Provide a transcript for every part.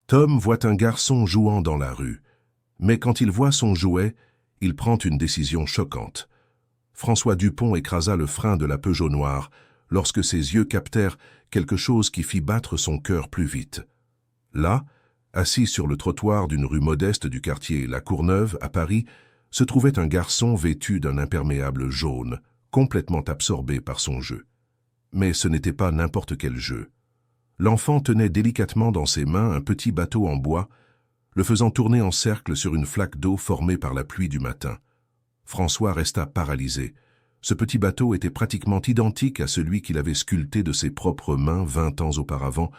Tom voit un garçon jouant dans la rue, mais quand il voit son jouet, il prend une décision choquante. François Dupont écrasa le frein de la Peugeot noire lorsque ses yeux captèrent quelque chose qui fit battre son cœur plus vite. Là, assis sur le trottoir d'une rue modeste du quartier La Courneuve, à Paris, se trouvait un garçon vêtu d'un imperméable jaune, complètement absorbé par son jeu. Mais ce n'était pas n'importe quel jeu. L'enfant tenait délicatement dans ses mains un petit bateau en bois, le faisant tourner en cercle sur une flaque d'eau formée par la pluie du matin. François resta paralysé. Ce petit bateau était pratiquement identique à celui qu'il avait sculpté de ses propres mains 20 ans auparavant,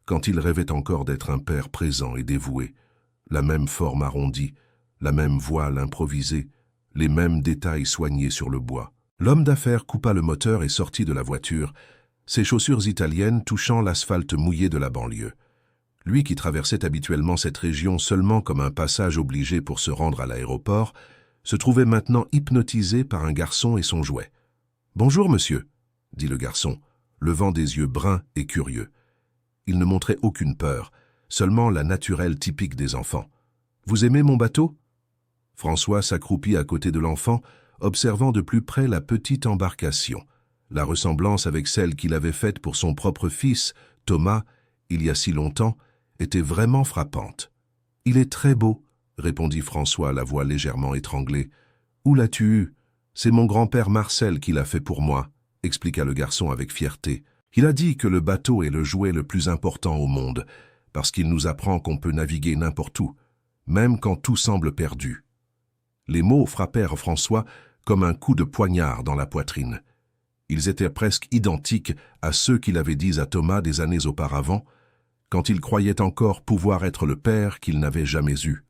quand il rêvait encore d'être un père présent et dévoué. La même forme arrondie, la même voile improvisée, les mêmes détails soignés sur le bois. L'homme d'affaires coupa le moteur et sortit de la voiture, ses chaussures italiennes touchant l'asphalte mouillé de la banlieue. Lui qui traversait habituellement cette région seulement comme un passage obligé pour se rendre à l'aéroport, se trouvait maintenant hypnotisé par un garçon et son jouet. « Bonjour, monsieur », dit le garçon, levant des yeux bruns et curieux. Il ne montrait aucune peur, seulement la naturelle typique des enfants. « Vous aimez mon bateau ?» François s'accroupit à côté de l'enfant, observant de plus près la petite embarcation. La ressemblance avec celle qu'il avait faite pour son propre fils, Thomas, il y a si longtemps, était vraiment frappante. « Il est très beau », répondit François, la voix légèrement étranglée. « Où l'as-tu eu ? C'est mon grand-père Marcel qui l'a fait pour moi, » expliqua le garçon avec fierté. « Il a dit que le bateau est le jouet le plus important au monde, parce qu'il nous apprend qu'on peut naviguer n'importe où, même quand tout semble perdu. » Les mots frappèrent François comme un coup de poignard dans la poitrine. Ils étaient presque identiques à ceux qu'il avait dits à Thomas des années auparavant, quand il croyait encore pouvoir être le père qu'il n'avait jamais eu.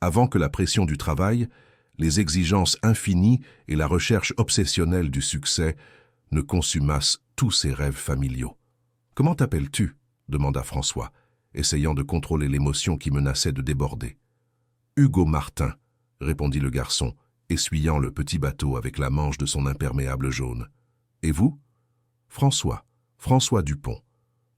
Avant que la pression du travail, les exigences infinies et la recherche obsessionnelle du succès ne consumassent tous ses rêves familiaux. « Comment t'appelles-tu » demanda François, essayant de contrôler l'émotion qui menaçait de déborder. « Hugo Martin » répondit le garçon, essuyant le petit bateau avec la manche de son imperméable jaune. « Et vous » ? François Dupont.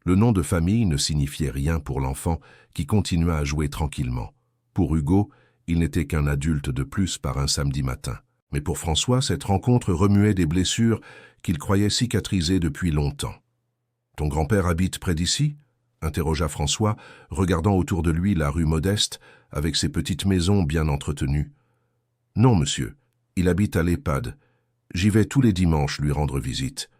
Le nom de famille ne signifiait rien pour l'enfant qui continua à jouer tranquillement. Pour Hugo, il n'était qu'un adulte de plus par un samedi matin. Mais pour François, cette rencontre remuait des blessures qu'il croyait cicatrisées depuis longtemps. « Ton grand-père habite près d'ici » interrogea François, regardant autour de lui la rue modeste, avec ses petites maisons bien entretenues. « Non, monsieur, il habite à l'EHPAD. J'y vais tous les dimanches lui rendre visite. »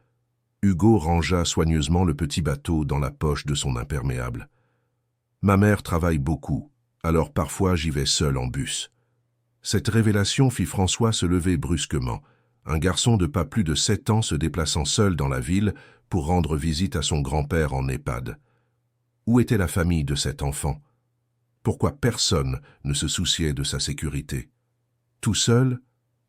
Hugo rangea soigneusement le petit bateau dans la poche de son imperméable. « Ma mère travaille beaucoup, alors parfois j'y vais seul en bus. » Cette révélation fit François se lever brusquement, un garçon de pas plus de 7 ans se déplaçant seul dans la ville pour rendre visite à son grand-père en EHPAD. Où était la famille de cet enfant? Pourquoi personne ne se souciait de sa sécurité? « Tout seul?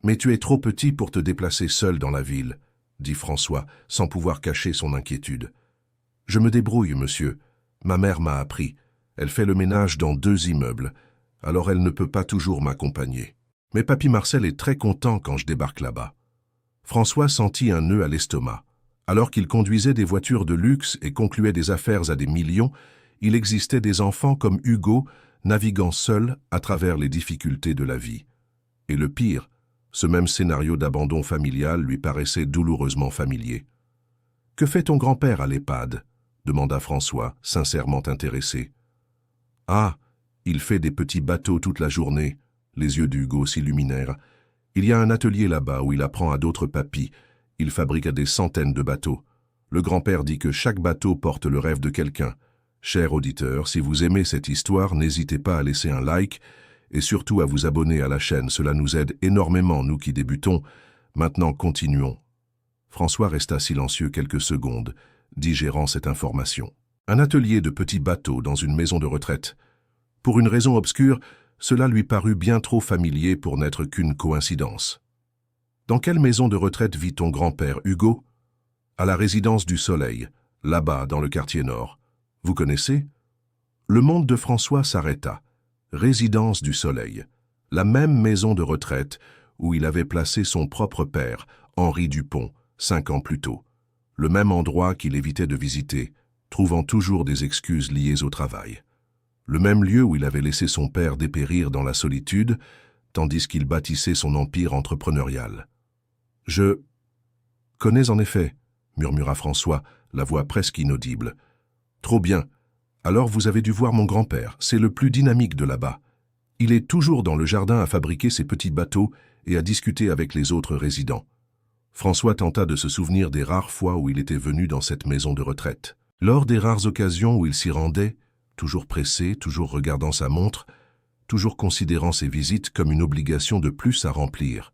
Mais tu es trop petit pour te déplacer seul dans la ville, » dit François, sans pouvoir cacher son inquiétude. « Je me débrouille, monsieur. Ma mère m'a appris. Elle fait le ménage dans 2 immeubles, alors elle ne peut pas toujours m'accompagner. Mais papy Marcel est très content quand je débarque là-bas. » François sentit un nœud à l'estomac. Alors qu'il conduisait des voitures de luxe et concluait des affaires à des millions, il existait des enfants comme Hugo, naviguant seuls à travers les difficultés de la vie. Et le pire, ce même scénario d'abandon familial lui paraissait douloureusement familier. « Que fait ton grand-père à l'EHPAD » demanda François, sincèrement intéressé. « Ah, il fait des petits bateaux toute la journée. » Les yeux d'Hugo s'illuminèrent. « Il y a un atelier là-bas où il apprend à d'autres papys. Il fabrique des centaines de bateaux. Le grand-père dit que chaque bateau porte le rêve de quelqu'un. Cher auditeur, si vous aimez cette histoire, n'hésitez pas à laisser un like et surtout à vous abonner à la chaîne. Cela nous aide énormément, nous qui débutons. Maintenant, continuons. » François resta silencieux quelques secondes, digérant cette information. Un atelier de petits bateaux dans une maison de retraite. Pour une raison obscure, cela lui parut bien trop familier pour n'être qu'une coïncidence. « Dans quelle maison de retraite vit ton grand-père, Hugo ?»« À la résidence du Soleil, là-bas, dans le quartier nord. Vous connaissez ?» Le monde de François s'arrêta. Résidence du Soleil, la même maison de retraite où il avait placé son propre père, Henri Dupont, 5 ans plus tôt. Le même endroit qu'il évitait de visiter, trouvant toujours des excuses liées au travail. le même lieu où il avait laissé son père dépérir dans la solitude, tandis qu'il bâtissait son empire entrepreneurial. « Je connais en effet, » murmura François, la voix presque inaudible. « Trop bien. Alors vous avez dû voir mon grand-père, c'est le plus dynamique de là-bas. Il est toujours dans le jardin à fabriquer ses petits bateaux et à discuter avec les autres résidents. » François tenta de se souvenir des rares fois où il était venu dans cette maison de retraite. Lors des rares occasions où il s'y rendait, toujours pressé, toujours regardant sa montre, toujours considérant ses visites comme une obligation de plus à remplir.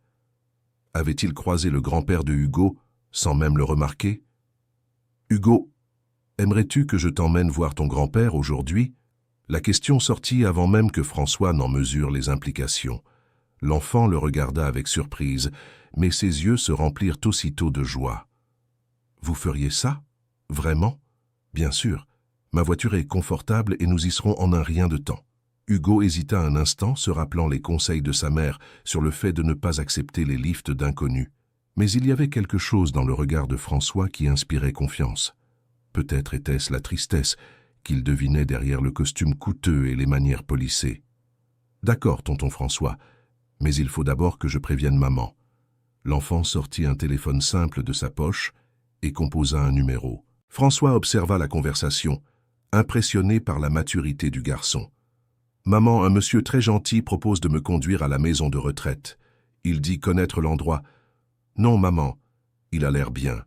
Avait-il croisé le grand-père de Hugo, sans même le remarquer? « Hugo, aimerais-tu que je t'emmène voir ton grand-père aujourd'hui ?» La question sortit avant même que François n'en mesure les implications. L'enfant le regarda avec surprise, mais ses yeux se remplirent aussitôt de joie. « Vous feriez ça? Vraiment? Bien sûr. Ma voiture est confortable et nous y serons en un rien de temps. » Hugo hésita un instant, se rappelant les conseils de sa mère sur le fait de ne pas accepter les lifts d'inconnus. Mais il y avait quelque chose dans le regard de François qui inspirait confiance. Peut-être était-ce la tristesse qu'il devinait derrière le costume coûteux et les manières polissées. « D'accord, tonton François, mais il faut d'abord que je prévienne maman. » L'enfant sortit un téléphone simple de sa poche et composa un numéro. François observa la conversation, impressionné par la maturité du garçon. « Maman, un monsieur très gentil propose de me conduire à la maison de retraite. Il dit connaître l'endroit. »« Non, maman, il a l'air bien. »«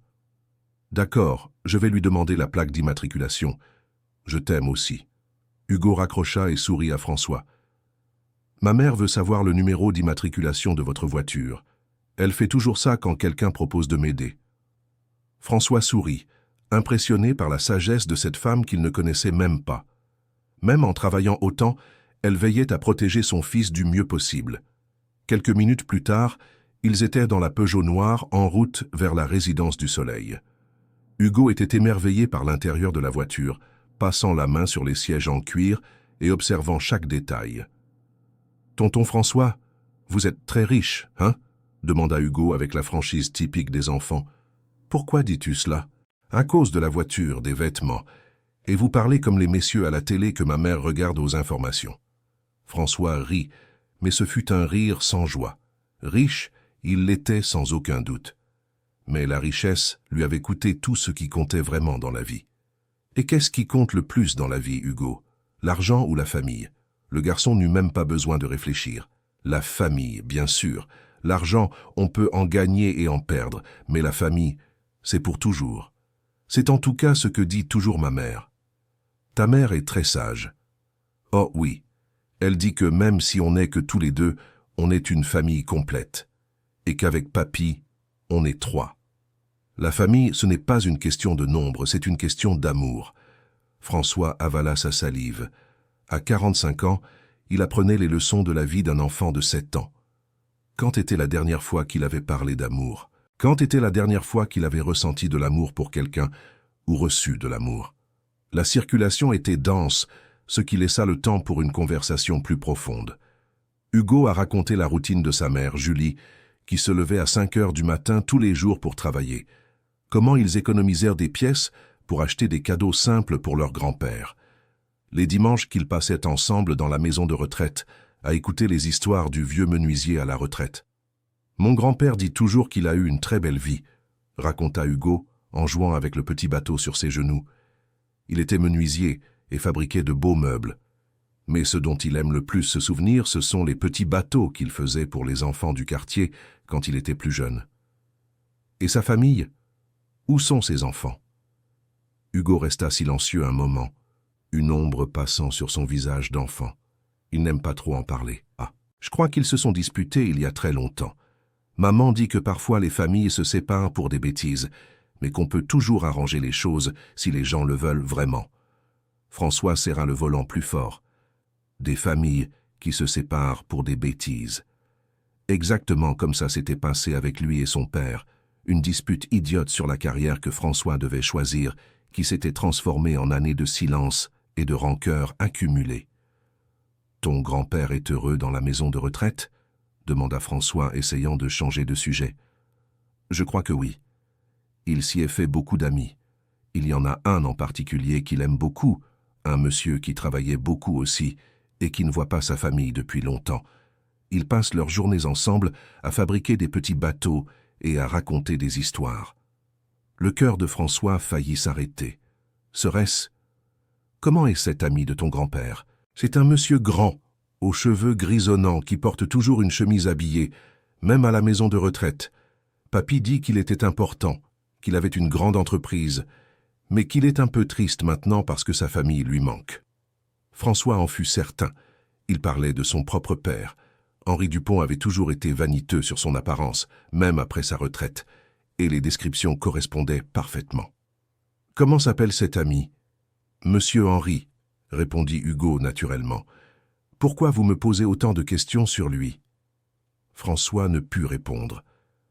D'accord, je vais lui demander la plaque d'immatriculation. Je t'aime aussi. » Hugo raccrocha et sourit à François. « Ma mère veut savoir le numéro d'immatriculation de votre voiture. Elle fait toujours ça quand quelqu'un propose de m'aider. » François sourit, impressionné par la sagesse de cette femme qu'il ne connaissait même pas. Même en travaillant autant, elle veillait à protéger son fils du mieux possible. Quelques minutes plus tard, ils étaient dans la Peugeot noire en route vers la résidence du Soleil. Hugo était émerveillé par l'intérieur de la voiture, passant la main sur les sièges en cuir et observant chaque détail. « Tonton François, vous êtes très riche, hein ?» demanda Hugo avec la franchise typique des enfants. « Pourquoi dis-tu cela ? À cause de la voiture, des vêtements. Et vous parlez comme les messieurs à la télé que ma mère regarde aux informations. » François rit, mais ce fut un rire sans joie. Riche, il l'était sans aucun doute. Mais la richesse lui avait coûté tout ce qui comptait vraiment dans la vie. Et qu'est-ce qui compte le plus dans la vie, Hugo? L'argent ou la famille? Le garçon n'eut même pas besoin de réfléchir. La famille, bien sûr. L'argent, on peut en gagner et en perdre, mais la famille, c'est pour toujours. C'est en tout cas ce que dit toujours ma mère. Ta mère est très sage. Oh oui, elle dit que même si on n'est que tous les deux, on est une famille complète. Et qu'avec papy, on est 3. La famille, ce n'est pas une question de nombre, c'est une question d'amour. François avala sa salive. À 45 ans, il apprenait les leçons de la vie d'un enfant de 7 ans. Quand était la dernière fois qu'il avait parlé d'amour? Quand était la dernière fois qu'il avait ressenti de l'amour pour quelqu'un ou reçu de l'amour? La circulation était dense, ce qui laissa le temps pour une conversation plus profonde. Hugo a raconté la routine de sa mère, Julie, qui se levait à 5 heures du matin tous les jours pour travailler. Comment ils économisèrent des pièces pour acheter des cadeaux simples pour leur grand-père. Les dimanches qu'ils passaient ensemble dans la maison de retraite, à écouter les histoires du vieux menuisier à la retraite. « Mon grand-père dit toujours qu'il a eu une très belle vie », raconta Hugo en jouant avec le petit bateau sur ses genoux. Il était menuisier et fabriquait de beaux meubles. Mais ce dont il aime le plus se souvenir, ce sont les petits bateaux qu'il faisait pour les enfants du quartier quand il était plus jeune. Et sa famille? Où sont ses enfants? Hugo resta silencieux un moment, une ombre passant sur son visage d'enfant. Il n'aime pas trop en parler. Ah, je crois qu'ils se sont disputés il y a très longtemps. Maman dit que parfois les familles se séparent pour des bêtises, mais qu'on peut toujours arranger les choses si les gens le veulent vraiment. François serra le volant plus fort. Des familles qui se séparent pour des bêtises. Exactement comme ça s'était passé avec lui et son père, une dispute idiote sur la carrière que François devait choisir, qui s'était transformée en années de silence et de rancœur accumulée. « Ton grand-père est heureux dans la maison de retraite ?» demanda François, essayant de changer de sujet. « Je crois que oui. Il s'y est fait beaucoup d'amis. Il y en a un en particulier qu'il aime beaucoup, Un monsieur qui travaillait beaucoup aussi et qui ne voit pas sa famille depuis longtemps. Ils passent leurs journées ensemble à fabriquer des petits bateaux et à raconter des histoires. Le cœur de François faillit s'arrêter. Serait-ce? Comment est cet ami de ton grand-père? C'est un monsieur grand, aux cheveux grisonnants, qui porte toujours une chemise habillée, même à la maison de retraite. Papy dit qu'il était important, qu'il avait une grande entreprise, mais qu'il est un peu triste maintenant parce que sa famille lui manque. François en fut certain. Il parlait de son propre père. Henri Dupont avait toujours été vaniteux sur son apparence, même après sa retraite, et les descriptions correspondaient parfaitement. « Comment s'appelle cet ami ?»« Monsieur Henri », répondit Hugo naturellement. « Pourquoi vous me posez autant de questions sur lui ?» François ne put répondre.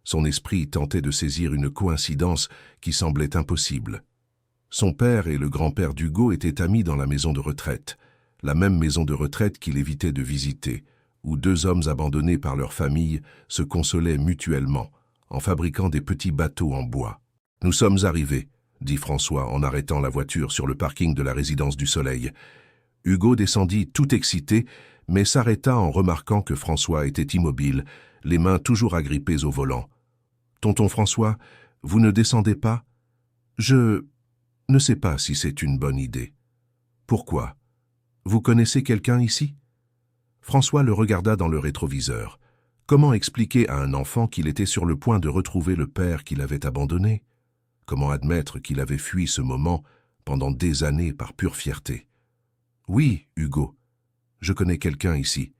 Son esprit tentait de saisir une coïncidence qui semblait impossible. Son père et le grand-père d'Hugo étaient amis dans la maison de retraite, la même maison de retraite qu'il évitait de visiter, où deux hommes abandonnés par leur famille se consolaient mutuellement, en fabriquant des petits bateaux en bois. « Nous sommes arrivés », dit François en arrêtant la voiture sur le parking de la résidence du Soleil. Hugo descendit tout excité, mais s'arrêta en remarquant que François était immobile, les mains toujours agrippées au volant. « Tonton François, vous ne descendez pas ? Je ne sais pas si c'est une bonne idée. »« Pourquoi ? Vous connaissez quelqu'un ici ?» François le regarda dans le rétroviseur. Comment expliquer à un enfant qu'il était sur le point de retrouver le père qu'il avait abandonné? Comment admettre qu'il avait fui ce moment pendant des années par pure fierté? « Oui, Hugo, je connais quelqu'un ici,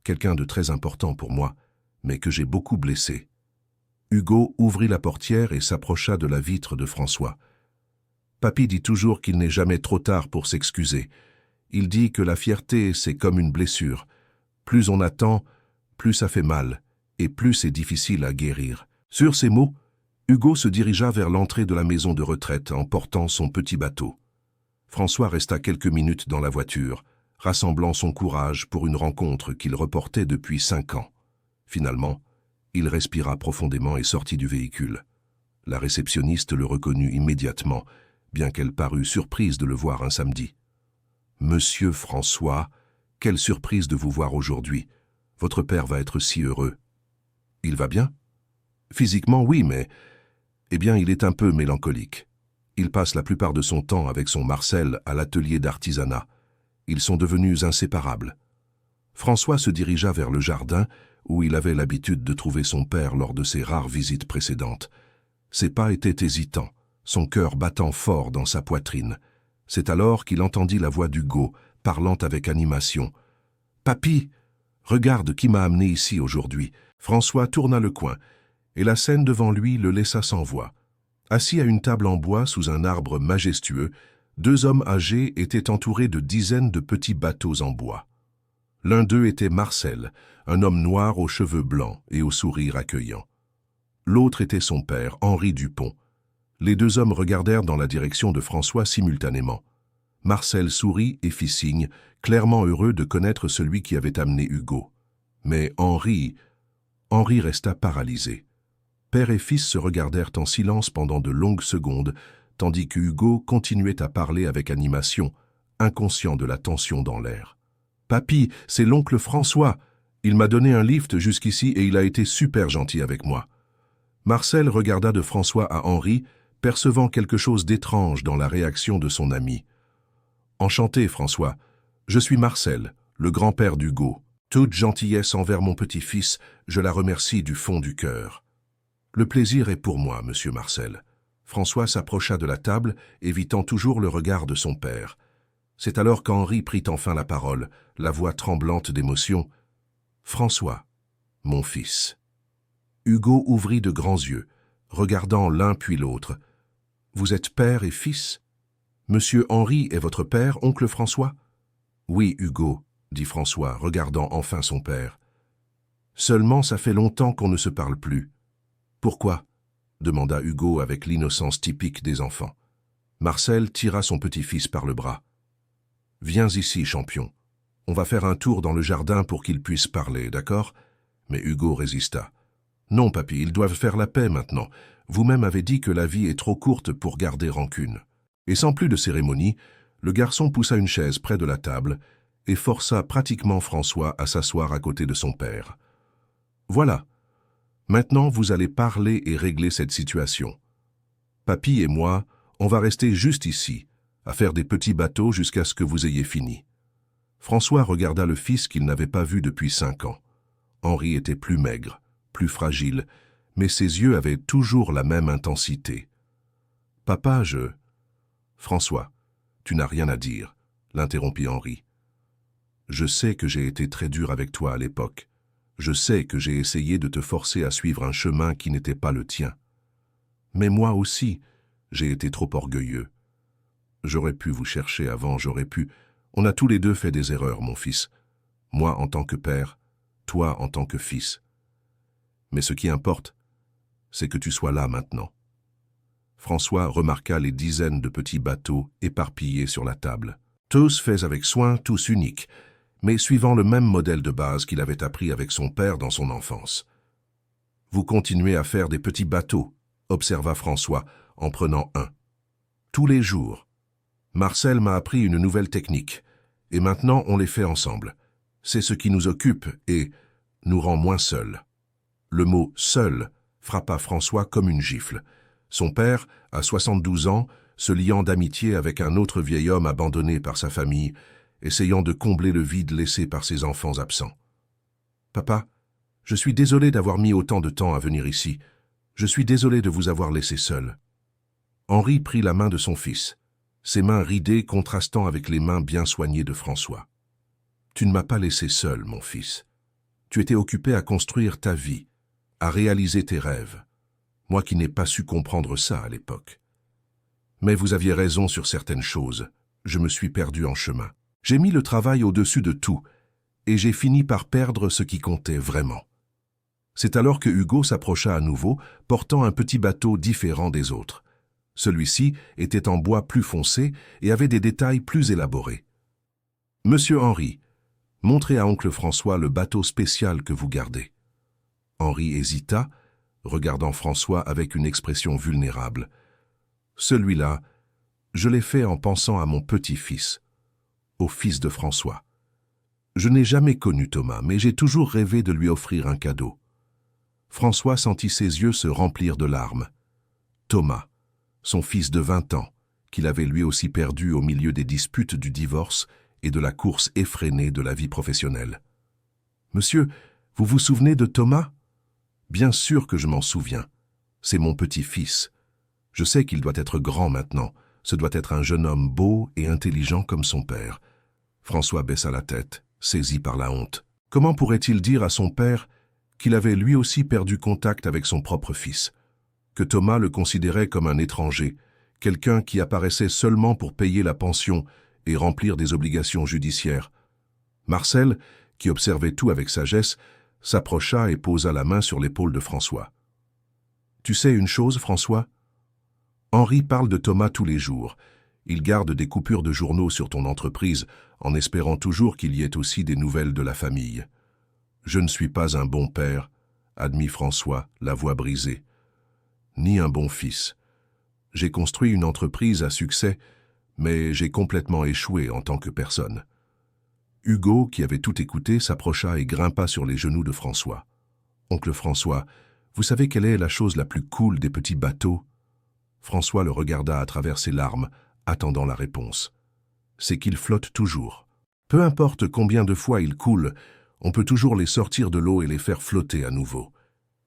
quelqu'un de très important pour moi, mais que j'ai beaucoup blessé. » Hugo ouvrit la portière et s'approcha de la vitre de François. « Papy dit toujours qu'il n'est jamais trop tard pour s'excuser. Il dit que la fierté, c'est comme une blessure. Plus on attend, plus ça fait mal, et plus c'est difficile à guérir. » Sur ces mots, Hugo se dirigea vers l'entrée de la maison de retraite en portant son petit bateau. François resta quelques minutes dans la voiture, rassemblant son courage pour une rencontre qu'il reportait depuis 5 ans. Finalement, il respira profondément et sortit du véhicule. La réceptionniste le reconnut immédiatement, bien qu'elle parût surprise de le voir un samedi. « Monsieur François, quelle surprise de vous voir aujourd'hui. Votre père va être si heureux. »« Il va bien ?»« Physiquement, oui, mais... Eh bien, il est un peu mélancolique. Il passe la plupart de son temps avec son Marcel à l'atelier d'artisanat. Ils sont devenus inséparables. » François se dirigea vers le jardin où il avait l'habitude de trouver son père lors de ses rares visites précédentes. Ses pas étaient hésitants, son cœur battant fort dans sa poitrine. C'est alors qu'il entendit la voix d'Hugo, parlant avec animation. « Papy, regarde qui m'a amené ici aujourd'hui. » François tourna le coin, et la scène devant lui le laissa sans voix. Assis à une table en bois sous un arbre majestueux, 2 hommes âgés étaient entourés de dizaines de petits bateaux en bois. L'un d'eux était Marcel, un homme noir aux cheveux blancs et au sourire accueillant. L'autre était son père, Henri Dupont. Les 2 hommes regardèrent dans la direction de François simultanément. Marcel sourit et fit signe, clairement heureux de connaître celui qui avait amené Hugo. Mais Henri resta paralysé. Père et fils se regardèrent en silence pendant de longues secondes, tandis que Hugo continuait à parler avec animation, inconscient de la tension dans l'air. « Papy, c'est l'oncle François. Il m'a donné un lift jusqu'ici et il a été super gentil avec moi. » Marcel regarda de François à Henri, percevant quelque chose d'étrange dans la réaction de son ami. « Enchanté, François. Je suis Marcel, le grand-père d'Hugo. Toute gentillesse envers mon petit-fils, je la remercie du fond du cœur. » « Le plaisir est pour moi, monsieur Marcel. » François s'approcha de la table, évitant toujours le regard de son père. C'est alors qu'Henri prit enfin la parole, la voix tremblante d'émotion. « François, mon fils. » Hugo ouvrit de grands yeux, regardant l'un puis l'autre. « Vous êtes père et fils ? Monsieur Henri est votre père, oncle François ? » « Oui, Hugo, » dit François, regardant enfin son père. « Seulement, ça fait longtemps qu'on ne se parle plus. » « Pourquoi ?» demanda Hugo avec l'innocence typique des enfants. Marcel tira son petit-fils par le bras. « Viens ici, champion. On va faire un tour dans le jardin pour qu'ils puissent parler, d'accord ?» Mais Hugo résista. « Non, papy, ils doivent faire la paix maintenant. Vous-même avez dit que la vie est trop courte pour garder rancune. » Et sans plus de cérémonie, Le garçon poussa une chaise près de la table et força pratiquement François à s'asseoir à côté de son père. « Voilà. Maintenant, vous allez parler et régler cette situation. Papy et moi, on va rester juste ici, à faire des petits bateaux jusqu'à ce que vous ayez fini. » François regarda le fils qu'il n'avait pas vu depuis 5 ans. Henri était plus maigre, plus fragile, mais ses yeux avaient toujours la même intensité. « Papa, je... » « François, tu n'as rien à dire, » l'interrompit Henri. « Je sais que j'ai été très dur avec toi à l'époque. Je sais que j'ai essayé de te forcer à suivre un chemin qui n'était pas le tien. Mais moi aussi, j'ai été trop orgueilleux. J'aurais pu vous chercher avant, j'aurais pu... On a tous les deux fait des erreurs, mon fils. Moi en tant que père, toi en tant que fils. Mais ce qui importe, c'est que tu sois là maintenant. » François remarqua les dizaines de petits bateaux éparpillés sur la table. Tous faits avec soin, tous uniques, mais suivant le même modèle de base qu'il avait appris avec son père dans son enfance. « Vous continuez à faire des petits bateaux, » observa François en prenant un. « Tous les jours. Marcel m'a appris une nouvelle technique, et maintenant on les fait ensemble. C'est ce qui nous occupe et nous rend moins seuls. » Le mot « seul » frappa François comme une gifle. Son père, à 72 ans, se liant d'amitié avec un autre vieil homme abandonné par sa famille, essayant de combler le vide laissé par ses enfants absents. « Papa, je suis désolé d'avoir mis autant de temps à venir ici. Je suis désolé de vous avoir laissé seul. » Henri prit la main de son fils, ses mains ridées contrastant avec les mains bien soignées de François. « Tu ne m'as pas laissé seul, mon fils. Tu étais occupé à construire ta vie, à réaliser tes rêves. Moi qui n'ai pas su comprendre ça à l'époque. Mais vous aviez raison sur certaines choses. Je me suis perdu en chemin. J'ai mis le travail au-dessus de tout, et j'ai fini par perdre ce qui comptait vraiment. » C'est alors que Hugo s'approcha à nouveau, portant un petit bateau différent des autres. Celui-ci était en bois plus foncé et avait des détails plus élaborés. « Monsieur Henri, montrez à oncle François le bateau spécial que vous gardez. » Henri hésita, regardant François avec une expression vulnérable. « Celui-là, je l'ai fait en pensant à mon petit-fils, au fils de François. Je n'ai jamais connu Thomas, mais j'ai toujours rêvé de lui offrir un cadeau. » François sentit ses yeux se remplir de larmes. Thomas, son fils de 20 ans, qu'il avait lui aussi perdu au milieu des disputes du divorce et de la course effrénée de la vie professionnelle. « Monsieur, vous vous souvenez de Thomas ? » « Bien sûr que je m'en souviens. C'est mon petit-fils. Je sais qu'il doit être grand maintenant. Ce doit être un jeune homme beau et intelligent comme son père. » François baissa la tête, saisi par la honte. Comment pourrait-il dire à son père qu'il avait lui aussi perdu contact avec son propre fils, que Thomas le considérait comme un étranger, quelqu'un qui apparaissait seulement pour payer la pension et remplir des obligations judiciaires. Marcel, qui observait tout avec sagesse, s'approcha et posa la main sur l'épaule de François. « Tu sais une chose, François ? Henri parle de Thomas tous les jours. Il garde des coupures de journaux sur ton entreprise, en espérant toujours qu'il y ait aussi des nouvelles de la famille. Je ne suis pas un bon père, admit François, la voix brisée, ni un bon fils. J'ai construit une entreprise à succès, mais j'ai complètement échoué en tant que personne. » Hugo, qui avait tout écouté, s'approcha et grimpa sur les genoux de François. « Oncle François, vous savez quelle est la chose la plus cool des petits bateaux ?» François le regarda à travers ses larmes, attendant la réponse. « C'est qu'ils flottent toujours. Peu importe combien de fois ils coulent, on peut toujours les sortir de l'eau et les faire flotter à nouveau. »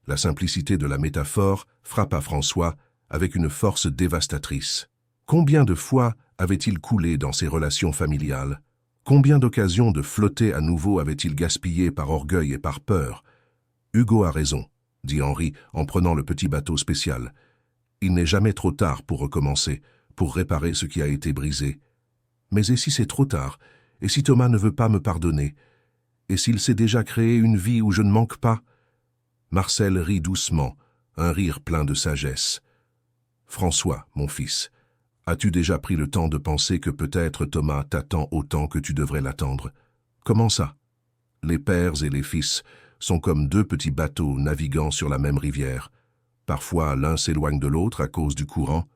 La simplicité de la métaphore frappa François avec une force dévastatrice. Combien de fois avait-il coulé dans ses relations familiales ? Combien d'occasions de flotter à nouveau avait-il gaspillé par orgueil et par peur ? « Hugo a raison, » dit Henri en prenant le petit bateau spécial. « Il n'est jamais trop tard pour recommencer, pour réparer ce qui a été brisé. Mais et si c'est trop tard ? Et si Thomas ne veut pas me pardonner ? Et s'il s'est déjà créé une vie où je ne manque pas ?» Marcel rit doucement, un rire plein de sagesse. « François, mon fils, as-tu déjà pris le temps de penser que peut-être Thomas t'attend autant que tu devrais l'attendre ? Comment ça ? Les pères et les fils sont comme deux petits bateaux naviguant sur la même rivière. Parfois, l'un s'éloigne de l'autre à cause du courant,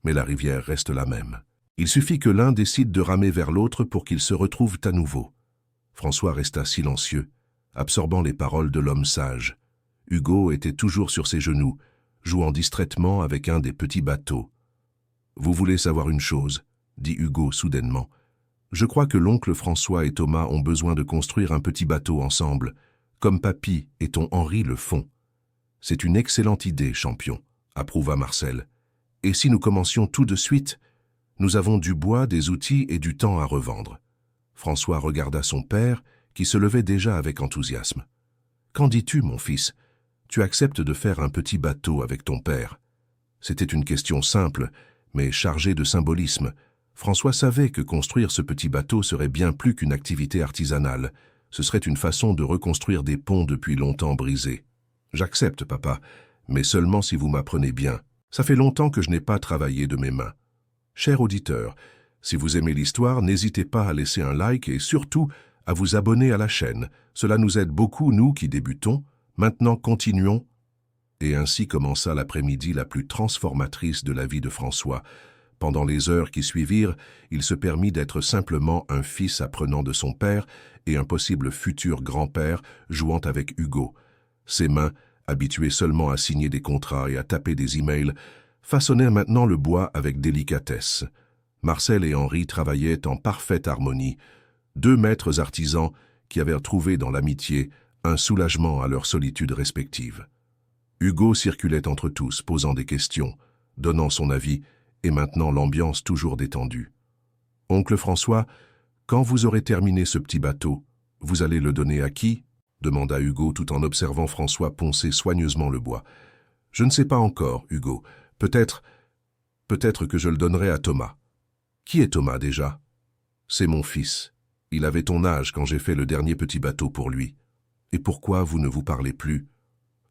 mais la rivière reste la même. Il suffit que l'un décide de ramer vers l'autre pour qu'ils se retrouvent à nouveau. François resta silencieux, absorbant les paroles de l'homme sage. Hugo était toujours sur ses genoux, jouant distraitement avec un des petits bateaux. « Vous voulez savoir une chose ?» dit Hugo soudainement. « Je crois que l'oncle François et Thomas ont besoin de construire un petit bateau ensemble, comme Papy et ton Henri le font. »« C'est une excellente idée, champion, » approuva Marcel. « Et si nous commencions tout de suite ? Nous avons du bois, des outils et du temps à revendre. » François regarda son père, qui se levait déjà avec enthousiasme. « Qu'en dis-tu, mon fils ? Tu acceptes de faire un petit bateau avec ton père ?» C'était une question simple, mais chargée de symbolisme. François savait que construire ce petit bateau serait bien plus qu'une activité artisanale. Ce serait une façon de reconstruire des ponts depuis longtemps brisés. « J'accepte, papa, mais seulement si vous m'apprenez bien. Ça fait longtemps que je n'ai pas travaillé de mes mains. » Cher auditeur, si vous aimez l'histoire, n'hésitez pas à laisser un like et surtout à vous abonner à la chaîne. Cela nous aide beaucoup, nous qui débutons. Maintenant, continuons. Et ainsi commença l'après-midi la plus transformatrice de la vie de François. Pendant les heures qui suivirent, il se permit d'être simplement un fils apprenant de son père et un possible futur grand-père jouant avec Hugo. Ses mains, habituées seulement à signer des contrats et à taper des emails, façonnaient maintenant le bois avec délicatesse. Marcel et Henri travaillaient en parfaite harmonie, deux maîtres artisans qui avaient trouvé dans l'amitié un soulagement à leur solitude respective. Hugo circulait entre tous, posant des questions, donnant son avis, et maintenant l'ambiance toujours détendue. « Oncle François, quand vous aurez terminé ce petit bateau, vous allez le donner à qui ?» demanda Hugo tout en observant François poncer soigneusement le bois. « Je ne sais pas encore, Hugo. Peut-être que je le donnerai à Thomas. » « Qui est Thomas déjà ?»« C'est mon fils. Il avait ton âge quand j'ai fait le dernier petit bateau pour lui. Et pourquoi vous ne vous parlez plus ?»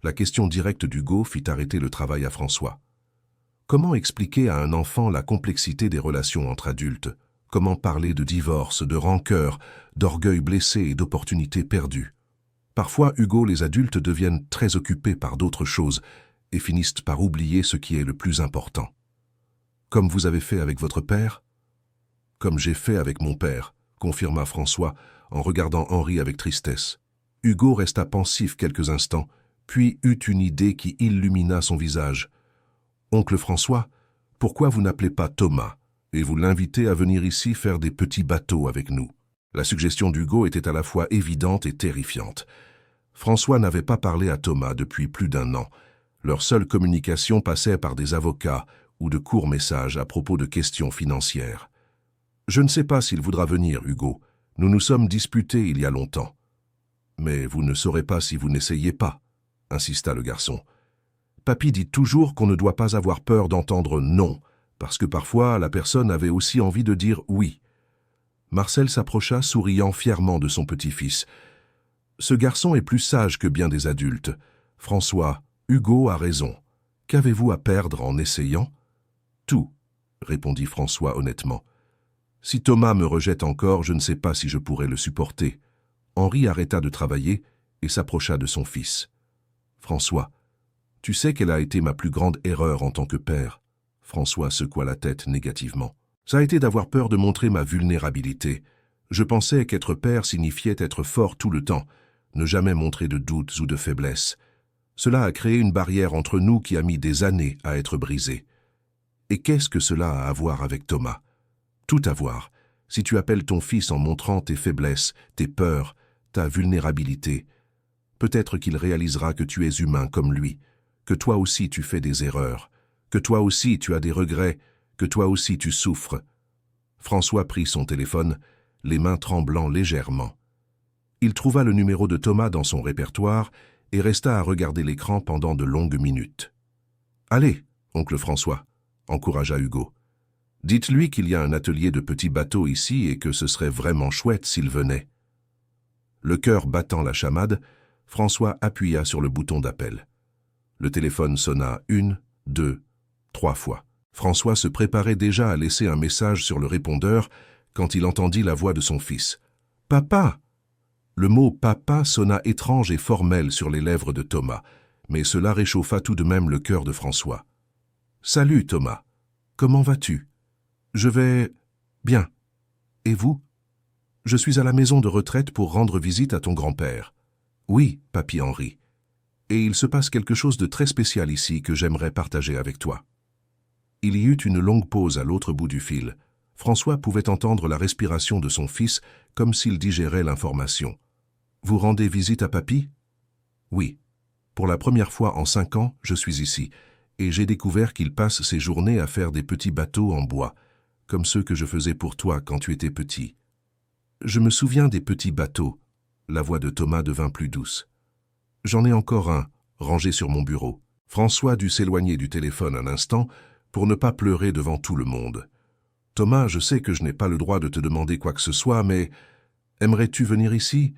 La question directe d'Hugo fit arrêter le travail à François. Comment expliquer à un enfant la complexité des relations entre adultes? Comment parler de divorce, de rancœur, d'orgueil blessé et d'opportunités perdues? Parfois, Hugo, les adultes deviennent très occupés par d'autres choses et finissent par oublier ce qui est le plus important. Comme vous avez fait avec votre père ? Comme j'ai fait avec mon père, confirma François en regardant Henri avec tristesse. Hugo resta pensif quelques instants, puis eut une idée qui illumina son visage. « Oncle François, pourquoi vous n'appelez pas Thomas et vous l'invitez à venir ici faire des petits bateaux avec nous ?» La suggestion d'Hugo était à la fois évidente et terrifiante. François n'avait pas parlé à Thomas depuis plus d'1 an. Leur seule communication passait par des avocats ou de courts messages à propos de questions financières. « Je ne sais pas s'il voudra venir, Hugo. Nous nous sommes disputés il y a longtemps. »« Mais vous ne saurez pas si vous n'essayez pas, » insista le garçon. « Papy dit toujours qu'on ne doit pas avoir peur d'entendre « non », parce que parfois la personne avait aussi envie de dire « oui ». Marcel s'approcha souriant fièrement de son petit-fils. « Ce garçon est plus sage que bien des adultes. François, Hugo a raison. Qu'avez-vous à perdre en essayant ?»« Tout, » répondit François honnêtement. « Si Thomas me rejette encore, je ne sais pas si je pourrai le supporter. » Henri arrêta de travailler et s'approcha de son fils. « François, tu sais quelle a été ma plus grande erreur en tant que père ?» François secoua la tête négativement. « Ça a été d'avoir peur de montrer ma vulnérabilité. Je pensais qu'être père signifiait être fort tout le temps, ne jamais montrer de doutes ou de faiblesses. Cela a créé une barrière entre nous qui a mis des années à être brisée. Et qu'est-ce que cela a à voir avec Thomas ? Tout à voir. Si tu appelles ton fils en montrant tes faiblesses, tes peurs, ta vulnérabilité, peut-être qu'il réalisera que tu es humain comme lui, que toi aussi tu fais des erreurs, que toi aussi tu as des regrets, que toi aussi tu souffres. » François prit son téléphone, les mains tremblant légèrement. Il trouva le numéro de Thomas dans son répertoire et resta à regarder l'écran pendant de longues minutes. « Allez, oncle François, » encouragea Hugo. « Dites-lui qu'il y a un atelier de petits bateaux ici et que ce serait vraiment chouette s'il venait. » Le cœur battant la chamade, François appuya sur le bouton d'appel. Le téléphone sonna 1, 2, 3 fois. François se préparait déjà à laisser un message sur le répondeur quand il entendit la voix de son fils. « Papa !» Le mot « papa » sonna étrange et formel sur les lèvres de Thomas, mais cela réchauffa tout de même le cœur de François. « Salut Thomas, comment vas-tu » Je vais... Bien. Et vous? Je suis à la maison de retraite pour rendre visite à ton grand-père. Oui, papy Henri. Et il se passe quelque chose de très spécial ici que j'aimerais partager avec toi. Il y eut une longue pause à l'autre bout du fil. François pouvait entendre la respiration de son fils comme s'il digérait l'information. Vous rendez visite à papy? Oui. Pour la première fois en 5 ans, je suis ici, et j'ai découvert qu'il passe ses journées à faire des petits bateaux en bois, comme ceux que je faisais pour toi quand tu étais petit. Je me souviens des petits bateaux. La voix de Thomas devint plus douce. J'en ai encore un, rangé sur mon bureau. François dut s'éloigner du téléphone un instant pour ne pas pleurer devant tout le monde. Thomas, je sais que je n'ai pas le droit de te demander quoi que ce soit, mais aimerais-tu venir ici?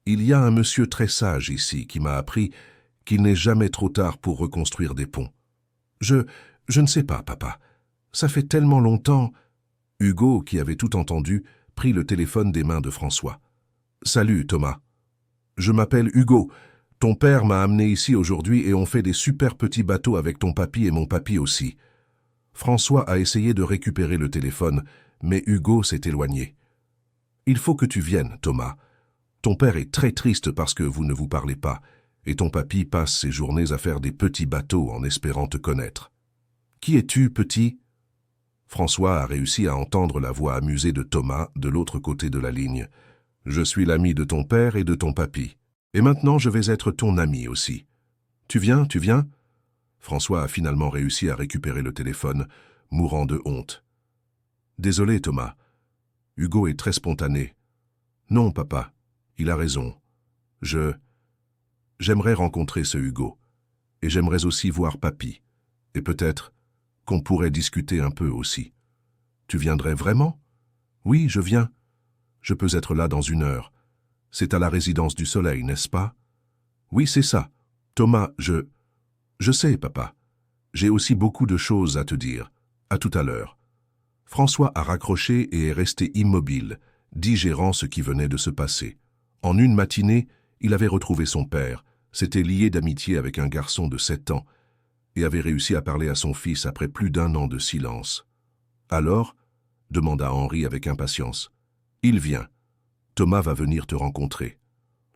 Il y a un monsieur très sage ici qui m'a appris qu'il n'est jamais trop tard pour reconstruire des ponts. Je ne sais pas, papa. Ça fait tellement longtemps. Hugo, qui avait tout entendu, prit le téléphone des mains de François. Salut, Thomas. Je m'appelle Hugo. Ton père m'a amené ici aujourd'hui et on fait des super petits bateaux avec ton papy et mon papy aussi. François a essayé de récupérer le téléphone, mais Hugo s'est éloigné. Il faut que tu viennes, Thomas. Ton père est très triste parce que vous ne vous parlez pas, et ton papy passe ses journées à faire des petits bateaux en espérant te connaître. Qui es-tu, petit? François a réussi à entendre la voix amusée de Thomas de l'autre côté de la ligne. Je suis l'ami de ton père et de ton papy. Et maintenant, je vais être ton ami aussi. Tu viens? François a finalement réussi à récupérer le téléphone, mourant de honte. Désolé, Thomas. Hugo est très spontané. Non, papa, il a raison. J'aimerais rencontrer ce Hugo. Et j'aimerais aussi voir papy. Et peut-être qu'on pourrait discuter un peu aussi. Tu viendrais vraiment? Oui, je viens. Je peux être là dans 1 heure. C'est à la résidence du Soleil, n'est-ce pas? Oui, c'est ça. Thomas, Je sais, papa. J'ai aussi beaucoup de choses à te dire. À tout à l'heure. François a raccroché et est resté immobile, digérant ce qui venait de se passer. En une matinée, il avait retrouvé son père, s'était lié d'amitié avec un garçon de 7 ans, et avait réussi à parler à son fils après plus d'1 an de silence. Alors, demanda Henri avec impatience. Il vient. Thomas va venir te rencontrer.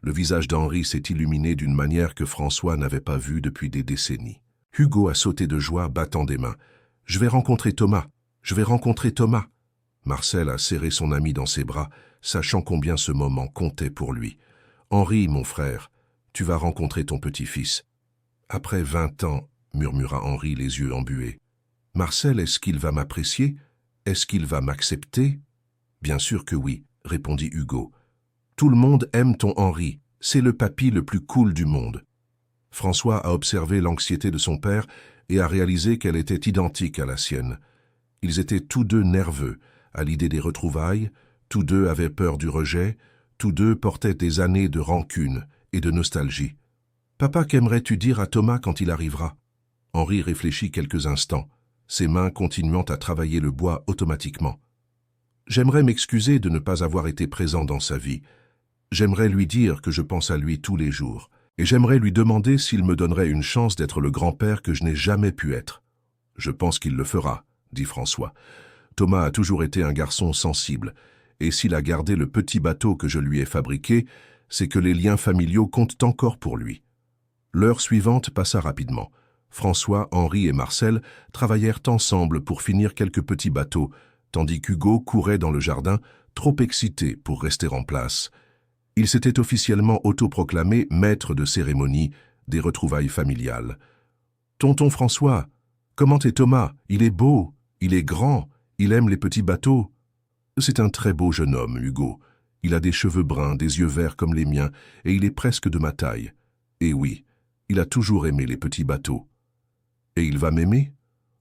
Le visage d'Henri s'est illuminé d'une manière que François n'avait pas vue depuis des décennies. Hugo a sauté de joie, battant des mains. « Je vais rencontrer Thomas. Je vais rencontrer Thomas. » Marcel a serré son ami dans ses bras, sachant combien ce moment comptait pour lui. « Henri, mon frère, tu vas rencontrer ton petit-fils. »« Après 20 ans, » murmura Henri les yeux embués. « Marcel, est-ce qu'il va m'apprécier? Est-ce qu'il va m'accepter? » « Bien sûr que oui, » répondit Hugo. « Tout le monde aime ton Henri. C'est le papy le plus cool du monde. » François a observé l'anxiété de son père et a réalisé qu'elle était identique à la sienne. Ils étaient tous deux nerveux à l'idée des retrouvailles, tous deux avaient peur du rejet, tous deux portaient des années de rancune et de nostalgie. « Papa, qu'aimerais-tu dire à Thomas quand il arrivera ?» Henri réfléchit quelques instants, ses mains continuant à travailler le bois automatiquement. « J'aimerais m'excuser de ne pas avoir été présent dans sa vie. J'aimerais lui dire que je pense à lui tous les jours. Et j'aimerais lui demander s'il me donnerait une chance d'être le grand-père que je n'ai jamais pu être. »« Je pense qu'il le fera, » dit François. « Thomas a toujours été un garçon sensible, et s'il a gardé le petit bateau que je lui ai fabriqué, c'est que les liens familiaux comptent encore pour lui. » L'heure suivante passa rapidement. François, Henri et Marcel travaillèrent ensemble pour finir quelques petits bateaux, tandis qu'Hugo courait dans le jardin, trop excité pour rester en place. Il s'était officiellement autoproclamé maître de cérémonie des retrouvailles familiales. « Tonton François, comment est Thomas? Il est beau, il est grand, il aime les petits bateaux. » « C'est un très beau jeune homme, Hugo. Il a des cheveux bruns, des yeux verts comme les miens, et il est presque de ma taille. Et oui, il a toujours aimé les petits bateaux. »« Et il va m'aimer ?»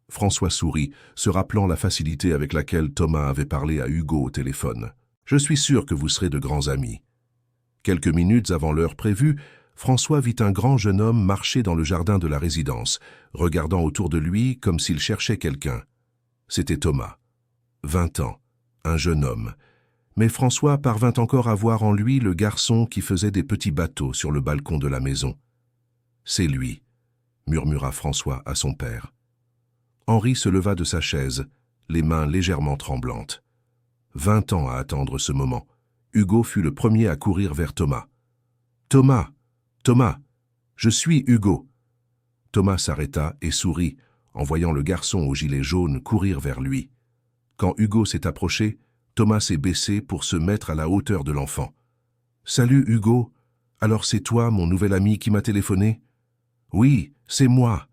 François sourit, se rappelant la facilité avec laquelle Thomas avait parlé à Hugo au téléphone. « Je suis sûr que vous serez de grands amis. » Quelques minutes avant l'heure prévue, François vit un grand jeune homme marcher dans le jardin de la résidence, regardant autour de lui comme s'il cherchait quelqu'un. C'était Thomas. 20 ans, un jeune homme. Mais François parvint encore à voir en lui le garçon qui faisait des petits bateaux sur le balcon de la maison. « C'est lui, » murmura François à son père. Henri se leva de sa chaise, les mains légèrement tremblantes. 20 ans à attendre ce moment. Hugo fut le premier à courir vers Thomas. « Thomas, Thomas, je suis Hugo !» Thomas s'arrêta et sourit en voyant le garçon au gilet jaune courir vers lui. Quand Hugo s'est approché, Thomas s'est baissé pour se mettre à la hauteur de l'enfant. « Salut Hugo, alors c'est toi mon nouvel ami qui m'a téléphoné ?»« Oui, c'est moi.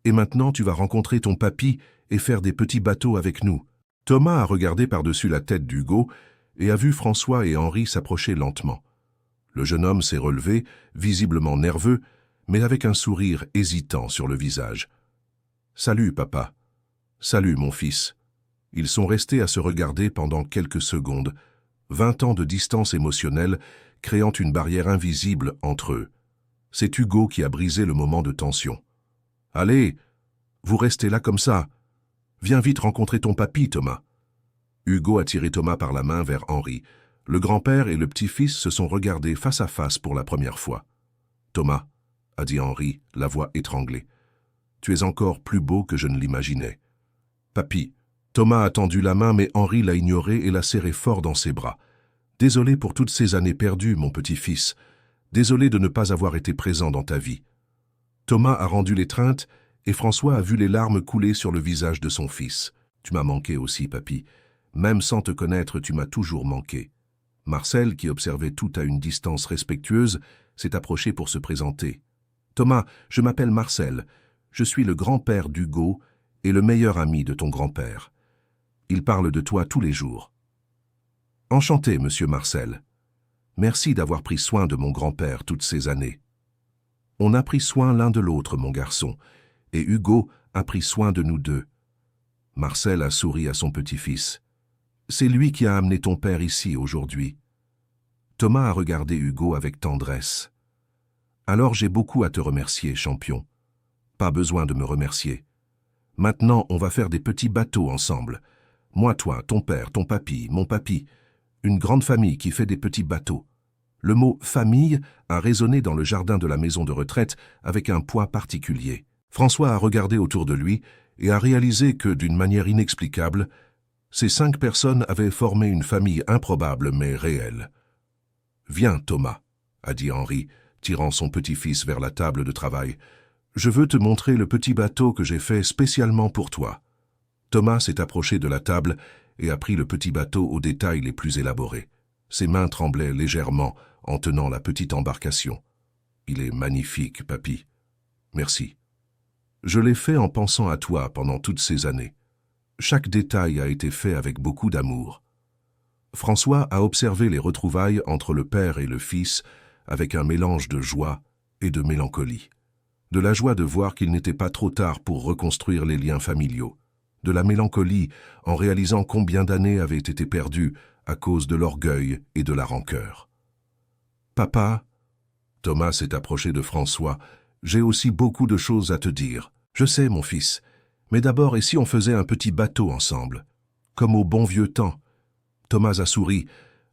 Et maintenant tu vas rencontrer ton papy et faire des petits bateaux avec nous. » Thomas a regardé par-dessus la tête d'Hugo et a vu François et Henri s'approcher lentement. Le jeune homme s'est relevé, visiblement nerveux, mais avec un sourire hésitant sur le visage. « Salut, papa. Salut, mon fils. » Ils sont restés à se regarder pendant quelques secondes, 20 ans de distance émotionnelle créant une barrière invisible entre eux. C'est Hugo qui a brisé le moment de tension. « Allez, vous restez là comme ça. Viens vite rencontrer ton papy, Thomas. » Hugo a tiré Thomas par la main vers Henri. Le grand-père et le petit-fils se sont regardés face à face pour la première fois. « Thomas, » a dit Henri, la voix étranglée, « tu es encore plus beau que je ne l'imaginais. » « Papy !» Thomas a tendu la main, mais Henri l'a ignoré et l'a serré fort dans ses bras. « Désolé pour toutes ces années perdues, mon petit-fils. Désolé de ne pas avoir été présent dans ta vie. » Thomas a rendu l'étreinte et François a vu les larmes couler sur le visage de son fils. « Tu m'as manqué aussi, papy. Même sans te connaître, tu m'as toujours manqué. » Marcel, qui observait tout à une distance respectueuse, s'est approché pour se présenter. « Thomas, je m'appelle Marcel. Je suis le grand-père d'Hugo et le meilleur ami de ton grand-père. Il parle de toi tous les jours. »« Enchanté, monsieur Marcel. Merci d'avoir pris soin de mon grand-père toutes ces années. »« On a pris soin l'un de l'autre, mon garçon, et Hugo a pris soin de nous deux. » Marcel a souri à son petit-fils. « C'est lui qui a amené ton père ici aujourd'hui. » Thomas a regardé Hugo avec tendresse. « Alors j'ai beaucoup à te remercier, champion. Pas besoin de me remercier. Maintenant, on va faire des petits bateaux ensemble. Moi, toi, ton père, ton papy, mon papy. Une grande famille qui fait des petits bateaux. » Le mot « famille » a résonné dans le jardin de la maison de retraite avec un poids particulier. François a regardé autour de lui et a réalisé que, d'une manière inexplicable, ces 5 personnes avaient formé une famille improbable mais réelle. « Viens, Thomas, » a dit Henri, tirant son petit-fils vers la table de travail. « Je veux te montrer le petit bateau que j'ai fait spécialement pour toi. » Thomas s'est approché de la table et a pris le petit bateau aux détails les plus élaborés. Ses mains tremblaient légèrement en tenant la petite embarcation. « Il est magnifique, papy. Merci. Je l'ai fait en pensant à toi pendant toutes ces années. Chaque détail a été fait avec beaucoup d'amour. » François a observé les retrouvailles entre le père et le fils avec un mélange de joie et de mélancolie. De la joie de voir qu'il n'était pas trop tard pour reconstruire les liens familiaux. De la mélancolie en réalisant combien d'années avaient été perdues à cause de l'orgueil et de la rancœur. « Papa » Thomas s'est approché de François. « J'ai aussi beaucoup de choses à te dire. Je sais, mon fils. Mais d'abord, et si on faisait un petit bateau ensemble? Comme au bon vieux temps. » Thomas a souri,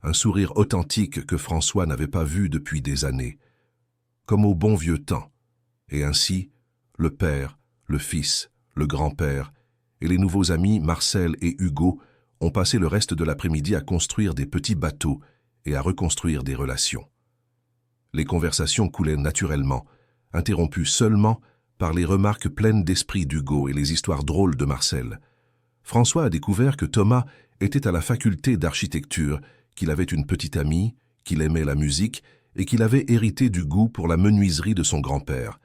un sourire authentique que François n'avait pas vu depuis des années. Comme au bon vieux temps. Et ainsi, le père, le fils, le grand-père et les nouveaux amis Marcel et Hugo ont passé le reste de l'après-midi à construire des petits bateaux et à reconstruire des relations. Les conversations coulaient naturellement, interrompues seulement par les remarques pleines d'esprit d'Hugo et les histoires drôles de Marcel. François a découvert que Thomas était à la faculté d'architecture, qu'il avait une petite amie, qu'il aimait la musique et qu'il avait hérité du goût pour la menuiserie de son grand-père,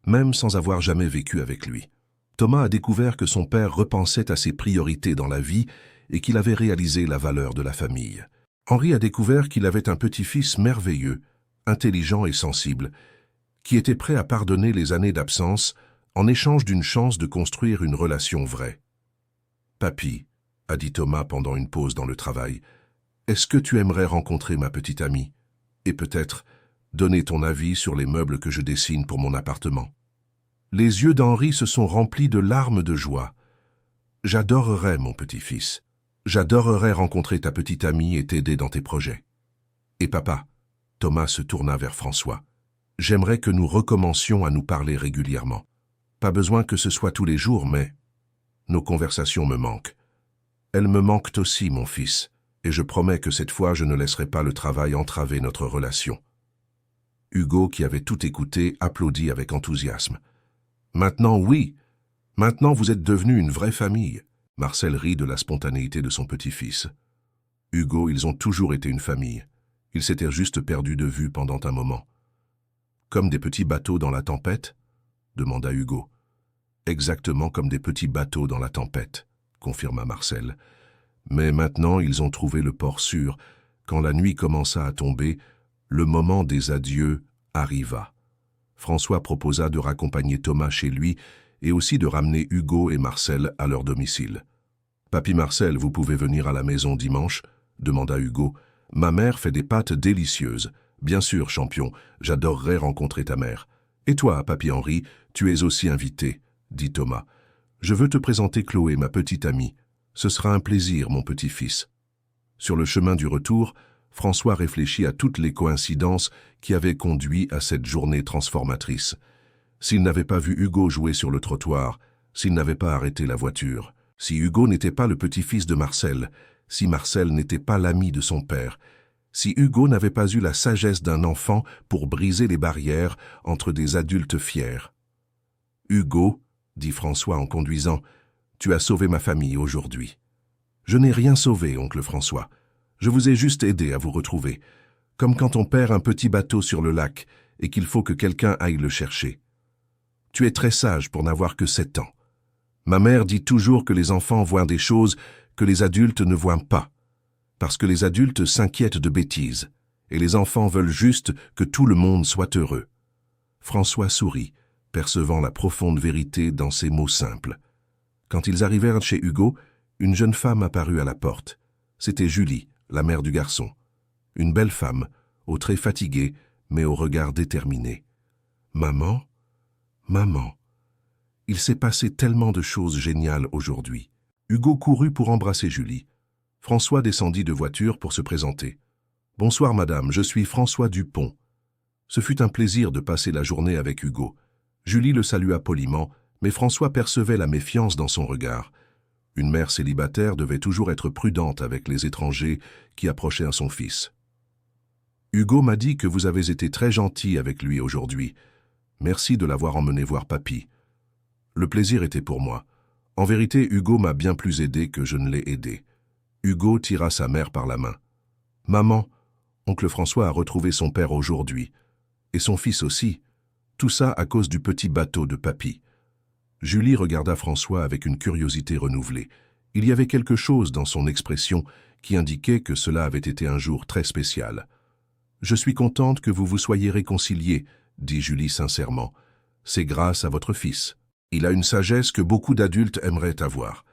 même sans avoir jamais vécu avec lui. Thomas a découvert que son père repensait à ses priorités dans la vie et qu'il avait réalisé la valeur de la famille. Henri a découvert qu'il avait un petit-fils merveilleux, intelligent et sensible, qui était prêt à pardonner les années d'absence en échange d'une chance de construire une relation vraie. « Papy, » a dit Thomas pendant une pause dans le travail, « est-ce que tu aimerais rencontrer ma petite amie et peut-être donner ton avis sur les meubles que je dessine pour mon appartement ?» Les yeux d'Henri se sont remplis de larmes de joie. « J'adorerais, mon petit-fils. J'adorerais rencontrer ta petite amie et t'aider dans tes projets. » Et papa, Thomas se tourna vers François, « J'aimerais que nous recommencions à nous parler régulièrement. Pas besoin que ce soit tous les jours, mais nos conversations me manquent. Elles me manquent aussi, mon fils, et je promets que cette fois je ne laisserai pas le travail entraver notre relation. Hugo, qui avait tout écouté, applaudit avec enthousiasme. Maintenant, oui, maintenant vous êtes devenus une vraie famille. Marcel rit de la spontanéité de son petit-fils. Hugo, ils ont toujours été une famille. Ils s'étaient juste perdus de vue pendant un moment. Comme des petits bateaux dans la tempête ? Demanda Hugo. Exactement comme des petits bateaux dans la tempête, confirma Marcel. Mais maintenant ils ont trouvé le port sûr. Quand la nuit commença à tomber, le moment des adieux arriva. François proposa de raccompagner Thomas chez lui et aussi de ramener Hugo et Marcel à leur domicile. « Papy Marcel, vous pouvez venir à la maison dimanche ?» demanda Hugo. « Ma mère fait des pâtes délicieuses. Bien sûr, champion, j'adorerais rencontrer ta mère. Et toi, Papy Henri, tu es aussi invité, » dit Thomas. « Je veux te présenter Chloé, ma petite amie. Ce sera un plaisir, mon petit-fils. » Sur le chemin du retour, François réfléchit à toutes les coïncidences qui avaient conduit à cette journée transformatrice. S'il n'avait pas vu Hugo jouer sur le trottoir, s'il n'avait pas arrêté la voiture, si Hugo n'était pas le petit-fils de Marcel, si Marcel n'était pas l'ami de son père, si Hugo n'avait pas eu la sagesse d'un enfant pour briser les barrières entre des adultes fiers. « Hugo, » dit François en conduisant, « tu as sauvé ma famille aujourd'hui. » « Je n'ai rien sauvé, oncle François. Je vous ai juste aidé à vous retrouver, comme quand on perd un petit bateau sur le lac et qu'il faut que quelqu'un aille le chercher. Tu es très sage pour n'avoir que 7 ans. Ma mère dit toujours que les enfants voient des choses que les adultes ne voient pas, parce que les adultes s'inquiètent de bêtises, et les enfants veulent juste que tout le monde soit heureux. » François sourit, percevant la profonde vérité dans ces mots simples. Quand ils arrivèrent chez Hugo, une jeune femme apparut à la porte. C'était Julie, la mère du garçon. Une belle femme, aux traits fatigués, mais au regard déterminé. « Maman, maman, il s'est passé tellement de choses géniales aujourd'hui. » Hugo courut pour embrasser Julie. François descendit de voiture pour se présenter. « Bonsoir madame, je suis François Dupont. » Ce fut un plaisir de passer la journée avec Hugo. Julie le salua poliment, mais François percevait la méfiance dans son regard. Une mère célibataire devait toujours être prudente avec les étrangers qui approchaient à son fils. « Hugo m'a dit que vous avez été très gentil avec lui aujourd'hui. Merci de l'avoir emmené voir papy. » Le plaisir était pour moi. En vérité, Hugo m'a bien plus aidé que je ne l'ai aidé. Hugo tira sa mère par la main. « Maman, oncle François a retrouvé son père aujourd'hui. Et son fils aussi. Tout ça à cause du petit bateau de papy. » Julie regarda François avec une curiosité renouvelée. Il y avait quelque chose dans son expression qui indiquait que cela avait été un jour très spécial. « Je suis contente que vous vous soyez réconciliés, » dit Julie sincèrement. « C'est grâce à votre fils. Il a une sagesse que beaucoup d'adultes aimeraient avoir. »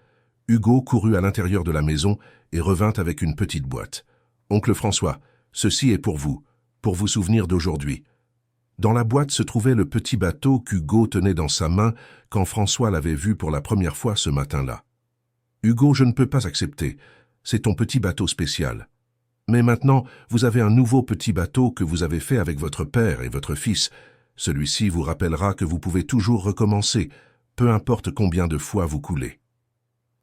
Hugo courut à l'intérieur de la maison et revint avec une petite boîte. « Oncle François, ceci est pour vous souvenir d'aujourd'hui. » Dans la boîte se trouvait le petit bateau qu'Hugo tenait dans sa main quand François l'avait vu pour la première fois ce matin-là. « Hugo, je ne peux pas accepter. C'est ton petit bateau spécial. Mais maintenant, vous avez un nouveau petit bateau que vous avez fait avec votre père et votre fils. Celui-ci vous rappellera que vous pouvez toujours recommencer, peu importe combien de fois vous coulez. »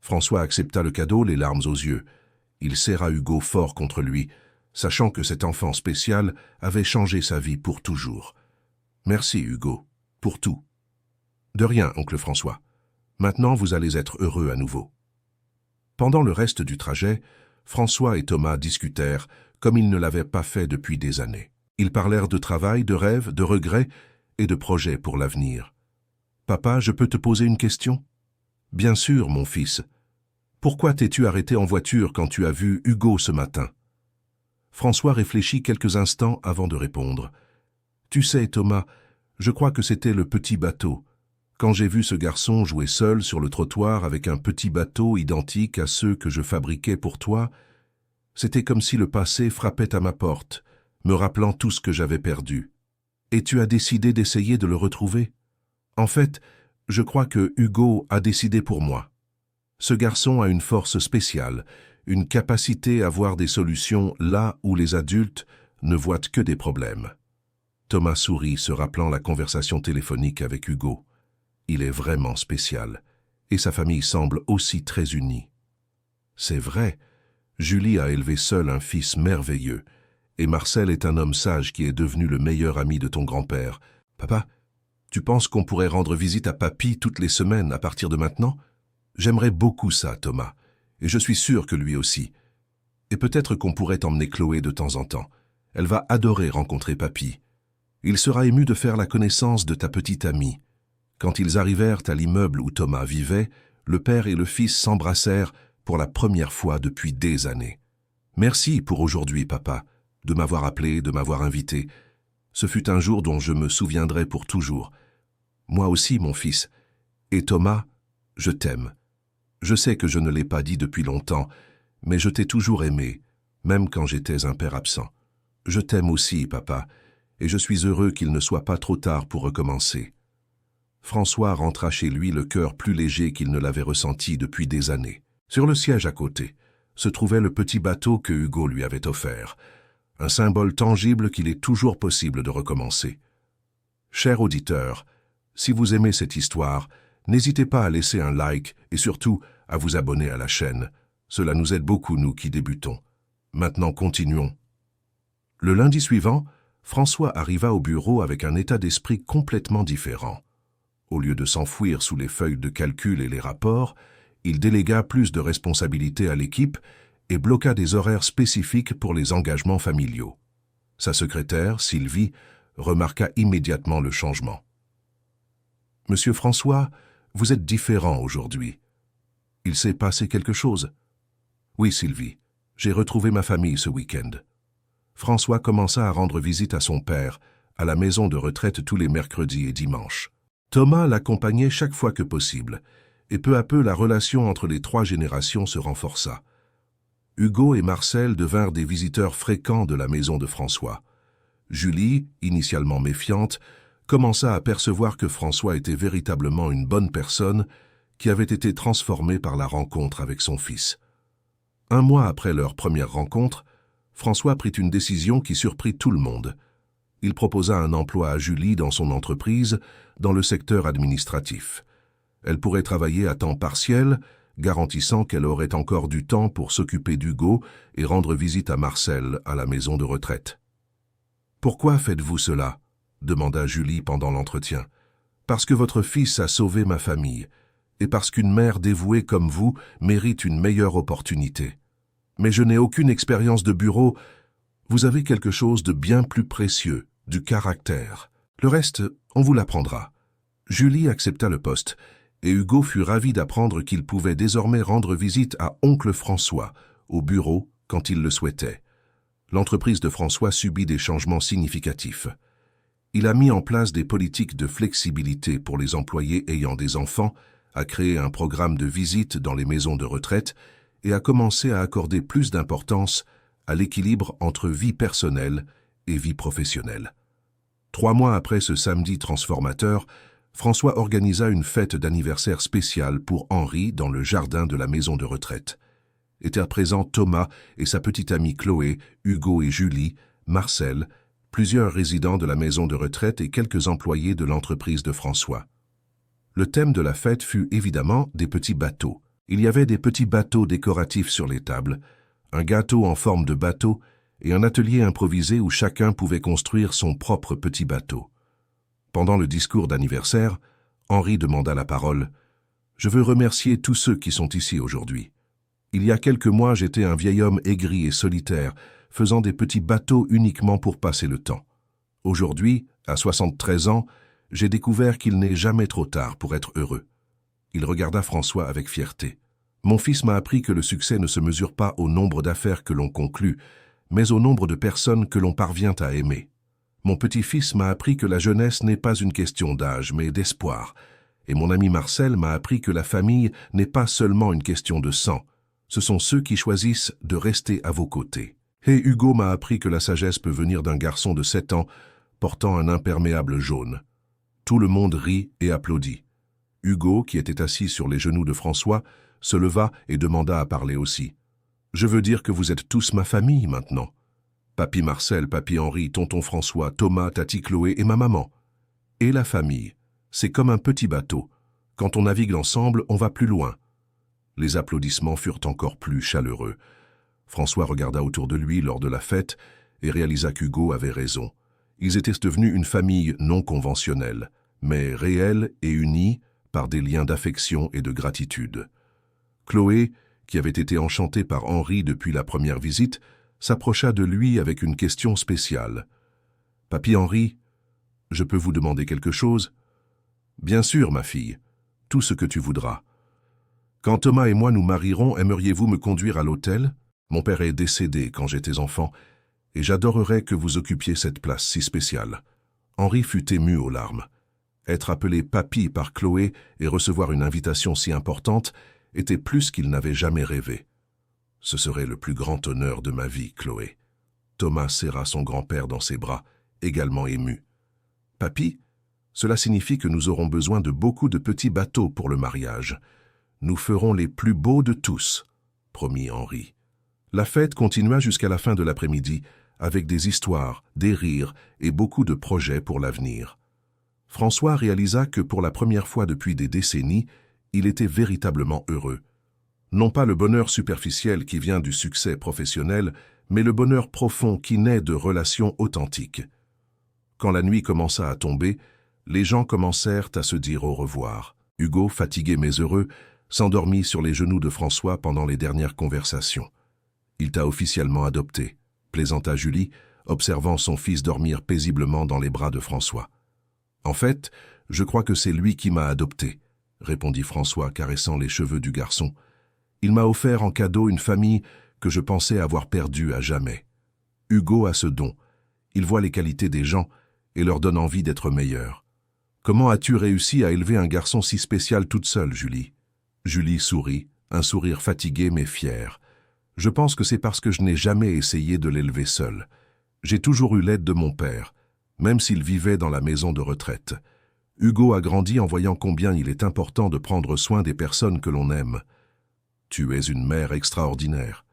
François accepta le cadeau, les larmes aux yeux. Il serra Hugo fort contre lui, sachant que cet enfant spécial avait changé sa vie pour toujours. « Merci, Hugo, pour tout. »« De rien, oncle François. Maintenant, vous allez être heureux à nouveau. » Pendant le reste du trajet, François et Thomas discutèrent comme ils ne l'avaient pas fait depuis des années. Ils parlèrent de travail, de rêves, de regrets et de projets pour l'avenir. « Papa, je peux te poser une question ?»« Bien sûr, mon fils. Pourquoi t'es-tu arrêté en voiture quand tu as vu Hugo ce matin ?» François réfléchit quelques instants avant de répondre. « Tu sais, Thomas, je crois que c'était le petit bateau. Quand j'ai vu ce garçon jouer seul sur le trottoir avec un petit bateau identique à ceux que je fabriquais pour toi, c'était comme si le passé frappait à ma porte, me rappelant tout ce que j'avais perdu. Et tu as décidé d'essayer de le retrouver. En fait, je crois que Hugo a décidé pour moi. Ce garçon a une force spéciale, une capacité à voir des solutions là où les adultes ne voient que des problèmes. » Thomas sourit, se rappelant la conversation téléphonique avec Hugo. Il est vraiment spécial, et sa famille semble aussi très unie. C'est vrai, Julie a élevé seule un fils merveilleux, et Marcel est un homme sage qui est devenu le meilleur ami de ton grand-père. Papa, tu penses qu'on pourrait rendre visite à Papy toutes les semaines à partir de maintenant? J'aimerais beaucoup ça, Thomas, et je suis sûr que lui aussi. Et peut-être qu'on pourrait emmener Chloé de temps en temps. Elle va adorer rencontrer Papy. Il sera ému de faire la connaissance de ta petite amie. Quand ils arrivèrent à l'immeuble où Thomas vivait, le père et le fils s'embrassèrent pour la première fois depuis des années. Merci pour aujourd'hui, papa, de m'avoir appelé, de m'avoir invité. Ce fut un jour dont je me souviendrai pour toujours. Moi aussi, mon fils. Et Thomas, je t'aime. Je sais que je ne l'ai pas dit depuis longtemps, mais je t'ai toujours aimé, même quand j'étais un père absent. Je t'aime aussi, papa, et je suis heureux qu'il ne soit pas trop tard pour recommencer. François rentra chez lui le cœur plus léger qu'il ne l'avait ressenti depuis des années. Sur le siège à côté se trouvait le petit bateau que Hugo lui avait offert, un symbole tangible qu'il est toujours possible de recommencer. Cher auditeur, si vous aimez cette histoire, n'hésitez pas à laisser un like et surtout à vous abonner à la chaîne. Cela nous aide beaucoup, nous qui débutons. Maintenant, continuons. Le lundi suivant, François arriva au bureau avec un état d'esprit complètement différent. Au lieu de s'enfouir sous les feuilles de calcul et les rapports, il délégua plus de responsabilités à l'équipe et bloqua des horaires spécifiques pour les engagements familiaux. Sa secrétaire, Sylvie, remarqua immédiatement le changement. « Monsieur François, vous êtes différent aujourd'hui. Il s'est passé quelque chose ?»« Oui, Sylvie, j'ai retrouvé ma famille ce week-end. » François commença à rendre visite à son père, à la maison de retraite tous les mercredis et dimanches. Thomas l'accompagnait chaque fois que possible, et peu à peu la relation entre les trois générations se renforça. Hugo et Marcel devinrent des visiteurs fréquents de la maison de François. Julie, initialement méfiante, commença à percevoir que François était véritablement une bonne personne qui avait été transformée par la rencontre avec son fils. Un mois après leur première rencontre, François prit une décision qui surprit tout le monde. Il proposa un emploi à Julie dans son entreprise, dans le secteur administratif. Elle pourrait travailler à temps partiel, garantissant qu'elle aurait encore du temps pour s'occuper d'Hugo et rendre visite à Marcel à la maison de retraite. « Pourquoi faites-vous cela ?» demanda Julie pendant l'entretien. « Parce que votre fils a sauvé ma famille, et parce qu'une mère dévouée comme vous mérite une meilleure opportunité. Mais je n'ai aucune expérience de bureau. Vous avez quelque chose de bien plus précieux, du caractère. Le reste, on vous l'apprendra. » Julie accepta le poste, et Hugo fut ravi d'apprendre qu'il pouvait désormais rendre visite à oncle François, au bureau, quand il le souhaitait. L'entreprise de François subit des changements significatifs. Il a mis en place des politiques de flexibilité pour les employés ayant des enfants, a créé un programme de visite dans les maisons de retraite et a commencé à accorder plus d'importance à l'équilibre entre vie personnelle et vie professionnelle. 3 mois après ce samedi transformateur, François organisa une fête d'anniversaire spéciale pour Henri dans le jardin de la maison de retraite. Étaient présents Thomas et sa petite amie Chloé, Hugo et Julie, Marcel, plusieurs résidents de la maison de retraite et quelques employés de l'entreprise de François. Le thème de la fête fut évidemment des petits bateaux. Il y avait des petits bateaux décoratifs sur les tables, un gâteau en forme de bateau et un atelier improvisé où chacun pouvait construire son propre petit bateau. Pendant le discours d'anniversaire, Henri demanda la parole. « Je veux remercier tous ceux qui sont ici aujourd'hui. Il y a quelques mois, j'étais un vieil homme aigri et solitaire, faisant des petits bateaux uniquement pour passer le temps. Aujourd'hui, à 73 ans, j'ai découvert qu'il n'est jamais trop tard pour être heureux. » Il regarda François avec fierté. « Mon fils m'a appris que le succès ne se mesure pas au nombre d'affaires que l'on conclut, mais au nombre de personnes que l'on parvient à aimer. Mon petit-fils m'a appris que la jeunesse n'est pas une question d'âge, mais d'espoir. Et mon ami Marcel m'a appris que la famille n'est pas seulement une question de sang. Ce sont ceux qui choisissent de rester à vos côtés. Et Hugo m'a appris que la sagesse peut venir d'un garçon de 7 ans portant un imperméable jaune. » Tout le monde rit et applaudit. Hugo, qui était assis sur les genoux de François, se leva et demanda à parler aussi. « Je veux dire que vous êtes tous ma famille maintenant. Papy Marcel, papy Henri, tonton François, Thomas, tati Chloé et ma maman. Et la famille, c'est comme un petit bateau. Quand on navigue ensemble, on va plus loin. Les applaudissements furent encore plus chaleureux. François regarda autour de lui lors de la fête et réalisa qu'Hugo avait raison. Ils étaient devenus une famille non conventionnelle, mais réelle et unie par des liens d'affection et de gratitude. Chloé, qui avait été enchantée par Henri depuis la première visite, s'approcha de lui avec une question spéciale. « Papy Henri, je peux vous demander quelque chose ?»« Bien sûr, ma fille, tout ce que tu voudras. » « Quand Thomas et moi nous marierons, aimeriez-vous me conduire à l'hôtel? Mon père est décédé quand j'étais enfant, et j'adorerais que vous occupiez cette place si spéciale. » Henri fut ému aux larmes. Être appelé papy par Chloé et recevoir une invitation si importante était plus qu'il n'avait jamais rêvé. « Ce serait le plus grand honneur de ma vie, Chloé. » Thomas serra son grand-père dans ses bras, également ému. « Papy, cela signifie que nous aurons besoin de beaucoup de petits bateaux pour le mariage. Nous ferons les plus beaux de tous, » promit Henri. La fête continua jusqu'à la fin de l'après-midi, avec des histoires, des rires et beaucoup de projets pour l'avenir. François réalisa que pour la première fois depuis des décennies, il était véritablement heureux. Non pas le bonheur superficiel qui vient du succès professionnel, mais le bonheur profond qui naît de relations authentiques. Quand la nuit commença à tomber, les gens commencèrent à se dire au revoir. Hugo, fatigué mais heureux, s'endormit sur les genoux de François pendant les dernières conversations. « Il t'a officiellement adopté », plaisanta Julie, observant son fils dormir paisiblement dans les bras de François. « En fait, je crois que c'est lui qui m'a adopté », répondit François, caressant les cheveux du garçon. « Il m'a offert en cadeau une famille que je pensais avoir perdue à jamais. Hugo a ce don. Il voit les qualités des gens et leur donne envie d'être meilleurs. Comment as-tu réussi à élever un garçon si spécial toute seule, Julie ?» Julie sourit, un sourire fatigué mais fier. « Je pense que c'est parce que je n'ai jamais essayé de l'élever seul. J'ai toujours eu l'aide de mon père, même s'il vivait dans la maison de retraite. Hugo a grandi en voyant combien il est important de prendre soin des personnes que l'on aime. Tu es une mère extraordinaire.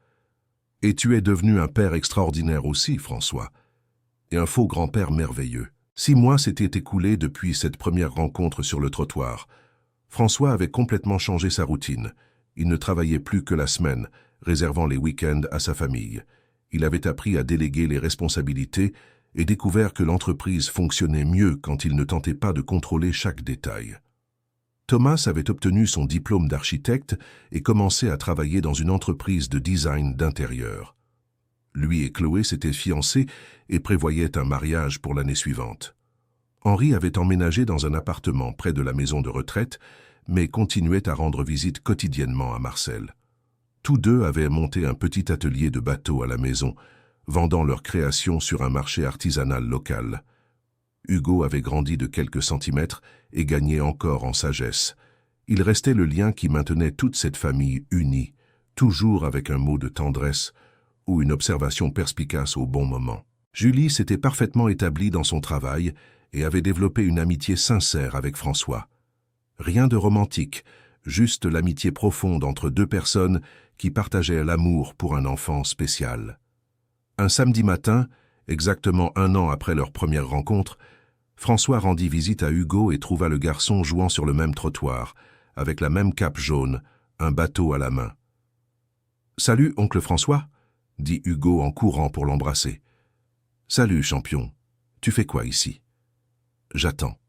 Et tu es devenu un père extraordinaire aussi, François. Et un faux grand-père merveilleux. 6 mois s'étaient écoulés depuis cette première rencontre sur le trottoir. François avait complètement changé sa routine. Il ne travaillait plus que la semaine, réservant les week-ends à sa famille. Il avait appris à déléguer les responsabilités et découvert que l'entreprise fonctionnait mieux quand il ne tentait pas de contrôler chaque détail. Thomas avait obtenu son diplôme d'architecte et commençait à travailler dans une entreprise de design d'intérieur. Lui et Chloé s'étaient fiancés et prévoyaient un mariage pour l'année suivante. Henri avait emménagé dans un appartement près de la maison de retraite, mais continuait à rendre visite quotidiennement à Marcel. Tous deux avaient monté un petit atelier de bateaux à la maison, vendant leurs créations sur un marché artisanal local. Hugo avait grandi de quelques centimètres et gagnait encore en sagesse. Il restait le lien qui maintenait toute cette famille unie, toujours avec un mot de tendresse ou une observation perspicace au bon moment. Julie s'était parfaitement établie dans son travail et avait développé une amitié sincère avec François. Rien de romantique, juste l'amitié profonde entre deux personnes qui partageaient l'amour pour un enfant spécial. Un samedi matin, exactement 1 an après leur première rencontre, François rendit visite à Hugo et trouva le garçon jouant sur le même trottoir, avec la même cape jaune, un bateau à la main. « Salut, oncle François » dit Hugo en courant pour l'embrasser. « Salut, champion. Tu fais quoi ici ?»« J'attends. »«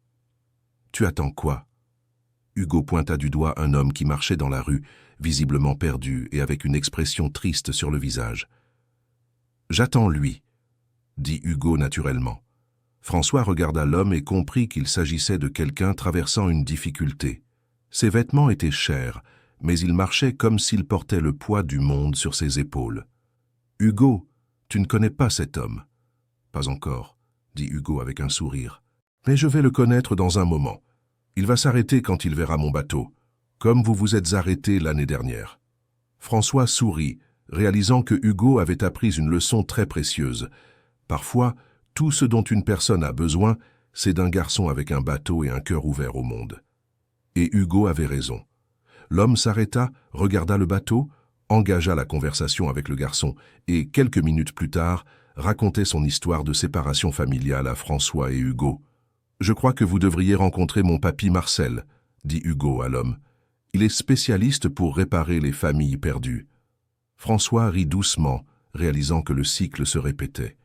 Tu attends quoi ?» Hugo pointa du doigt un homme qui marchait dans la rue, visiblement perdu et avec une expression triste sur le visage. « J'attends lui, » dit Hugo naturellement. François regarda l'homme et comprit qu'il s'agissait de quelqu'un traversant une difficulté. Ses vêtements étaient chers, mais il marchait comme s'il portait le poids du monde sur ses épaules. « Hugo, tu ne connais pas cet homme. »« Pas encore, » dit Hugo avec un sourire. « Mais je vais le connaître dans un moment. Il va s'arrêter quand il verra mon bateau, comme vous vous êtes arrêté l'année dernière. » François sourit, réalisant que Hugo avait appris une leçon très précieuse. Parfois, tout ce dont une personne a besoin, c'est d'un garçon avec un bateau et un cœur ouvert au monde. Et Hugo avait raison. L'homme s'arrêta, regarda le bateau, engagea la conversation avec le garçon et, quelques minutes plus tard, racontait son histoire de séparation familiale à François et Hugo. « Je crois que vous devriez rencontrer mon papy Marcel, » dit Hugo à l'homme. « Il est spécialiste pour réparer les familles perdues. François rit doucement, réalisant que le cycle se répétait.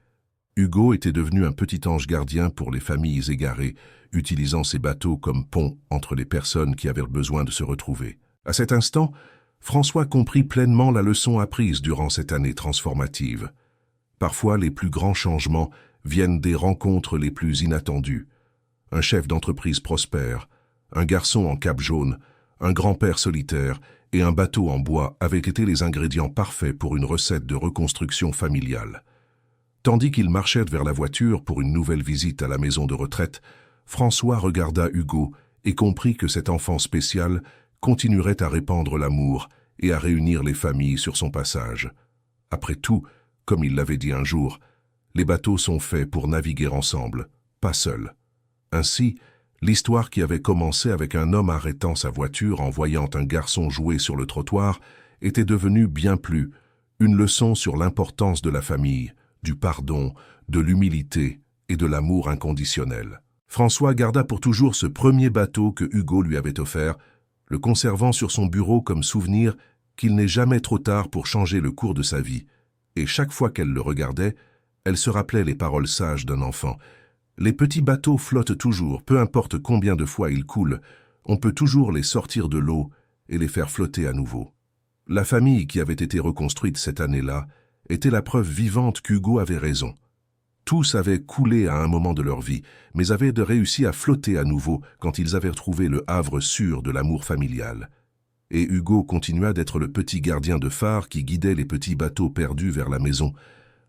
Hugo était devenu un petit ange gardien pour les familles égarées, utilisant ses bateaux comme pont entre les personnes qui avaient besoin de se retrouver. À cet instant, François comprit pleinement la leçon apprise durant cette année transformative. Parfois, les plus grands changements viennent des rencontres les plus inattendues. Un chef d'entreprise prospère, un garçon en cape jaune, un grand-père solitaire et un bateau en bois avaient été les ingrédients parfaits pour une recette de reconstruction familiale. Tandis qu'il marchait vers la voiture pour une nouvelle visite à la maison de retraite, François regarda Hugo et comprit que cet enfant spécial continuerait à répandre l'amour et à réunir les familles sur son passage. Après tout, comme il l'avait dit un jour, les bateaux sont faits pour naviguer ensemble, pas seuls. Ainsi, l'histoire qui avait commencé avec un homme arrêtant sa voiture en voyant un garçon jouer sur le trottoir était devenue bien plus une leçon sur l'importance de la famille, du pardon, de l'humilité et de l'amour inconditionnel. François garda pour toujours ce premier bateau que Hugo lui avait offert, le conservant sur son bureau comme souvenir qu'il n'est jamais trop tard pour changer le cours de sa vie. Et chaque fois qu'elle le regardait, elle se rappelait les paroles sages d'un enfant. Les petits bateaux flottent toujours, peu importe combien de fois ils coulent, on peut toujours les sortir de l'eau et les faire flotter à nouveau. La famille qui avait été reconstruite cette année-là était la preuve vivante qu'Hugo avait raison. Tous avaient coulé à un moment de leur vie, mais avaient réussi à flotter à nouveau quand ils avaient trouvé le havre sûr de l'amour familial. Et Hugo continua d'être le petit gardien de phare qui guidait les petits bateaux perdus vers la maison.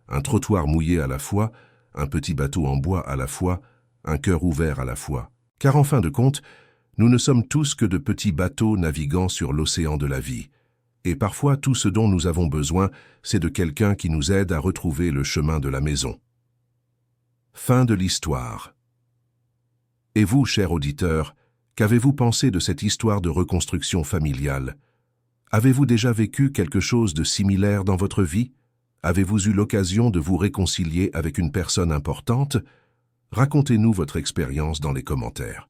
Un trottoir mouillé à la fois, un petit bateau en bois à la fois, un cœur ouvert à la fois. Car en fin de compte, nous ne sommes tous que de petits bateaux naviguant sur l'océan de la vie. Et parfois, tout ce dont nous avons besoin, c'est de quelqu'un qui nous aide à retrouver le chemin de la maison. Fin de l'histoire. Et vous, cher auditeur, qu'avez-vous pensé de cette histoire de reconstruction familiale? Avez-vous déjà vécu quelque chose de similaire dans votre vie? Avez-vous eu l'occasion de vous réconcilier avec une personne importante? Racontez-nous votre expérience dans les commentaires.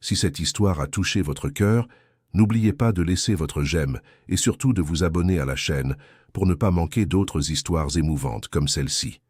Si cette histoire a touché votre cœur, n'oubliez pas de laisser votre j'aime et surtout de vous abonner à la chaîne pour ne pas manquer d'autres histoires émouvantes comme celle-ci.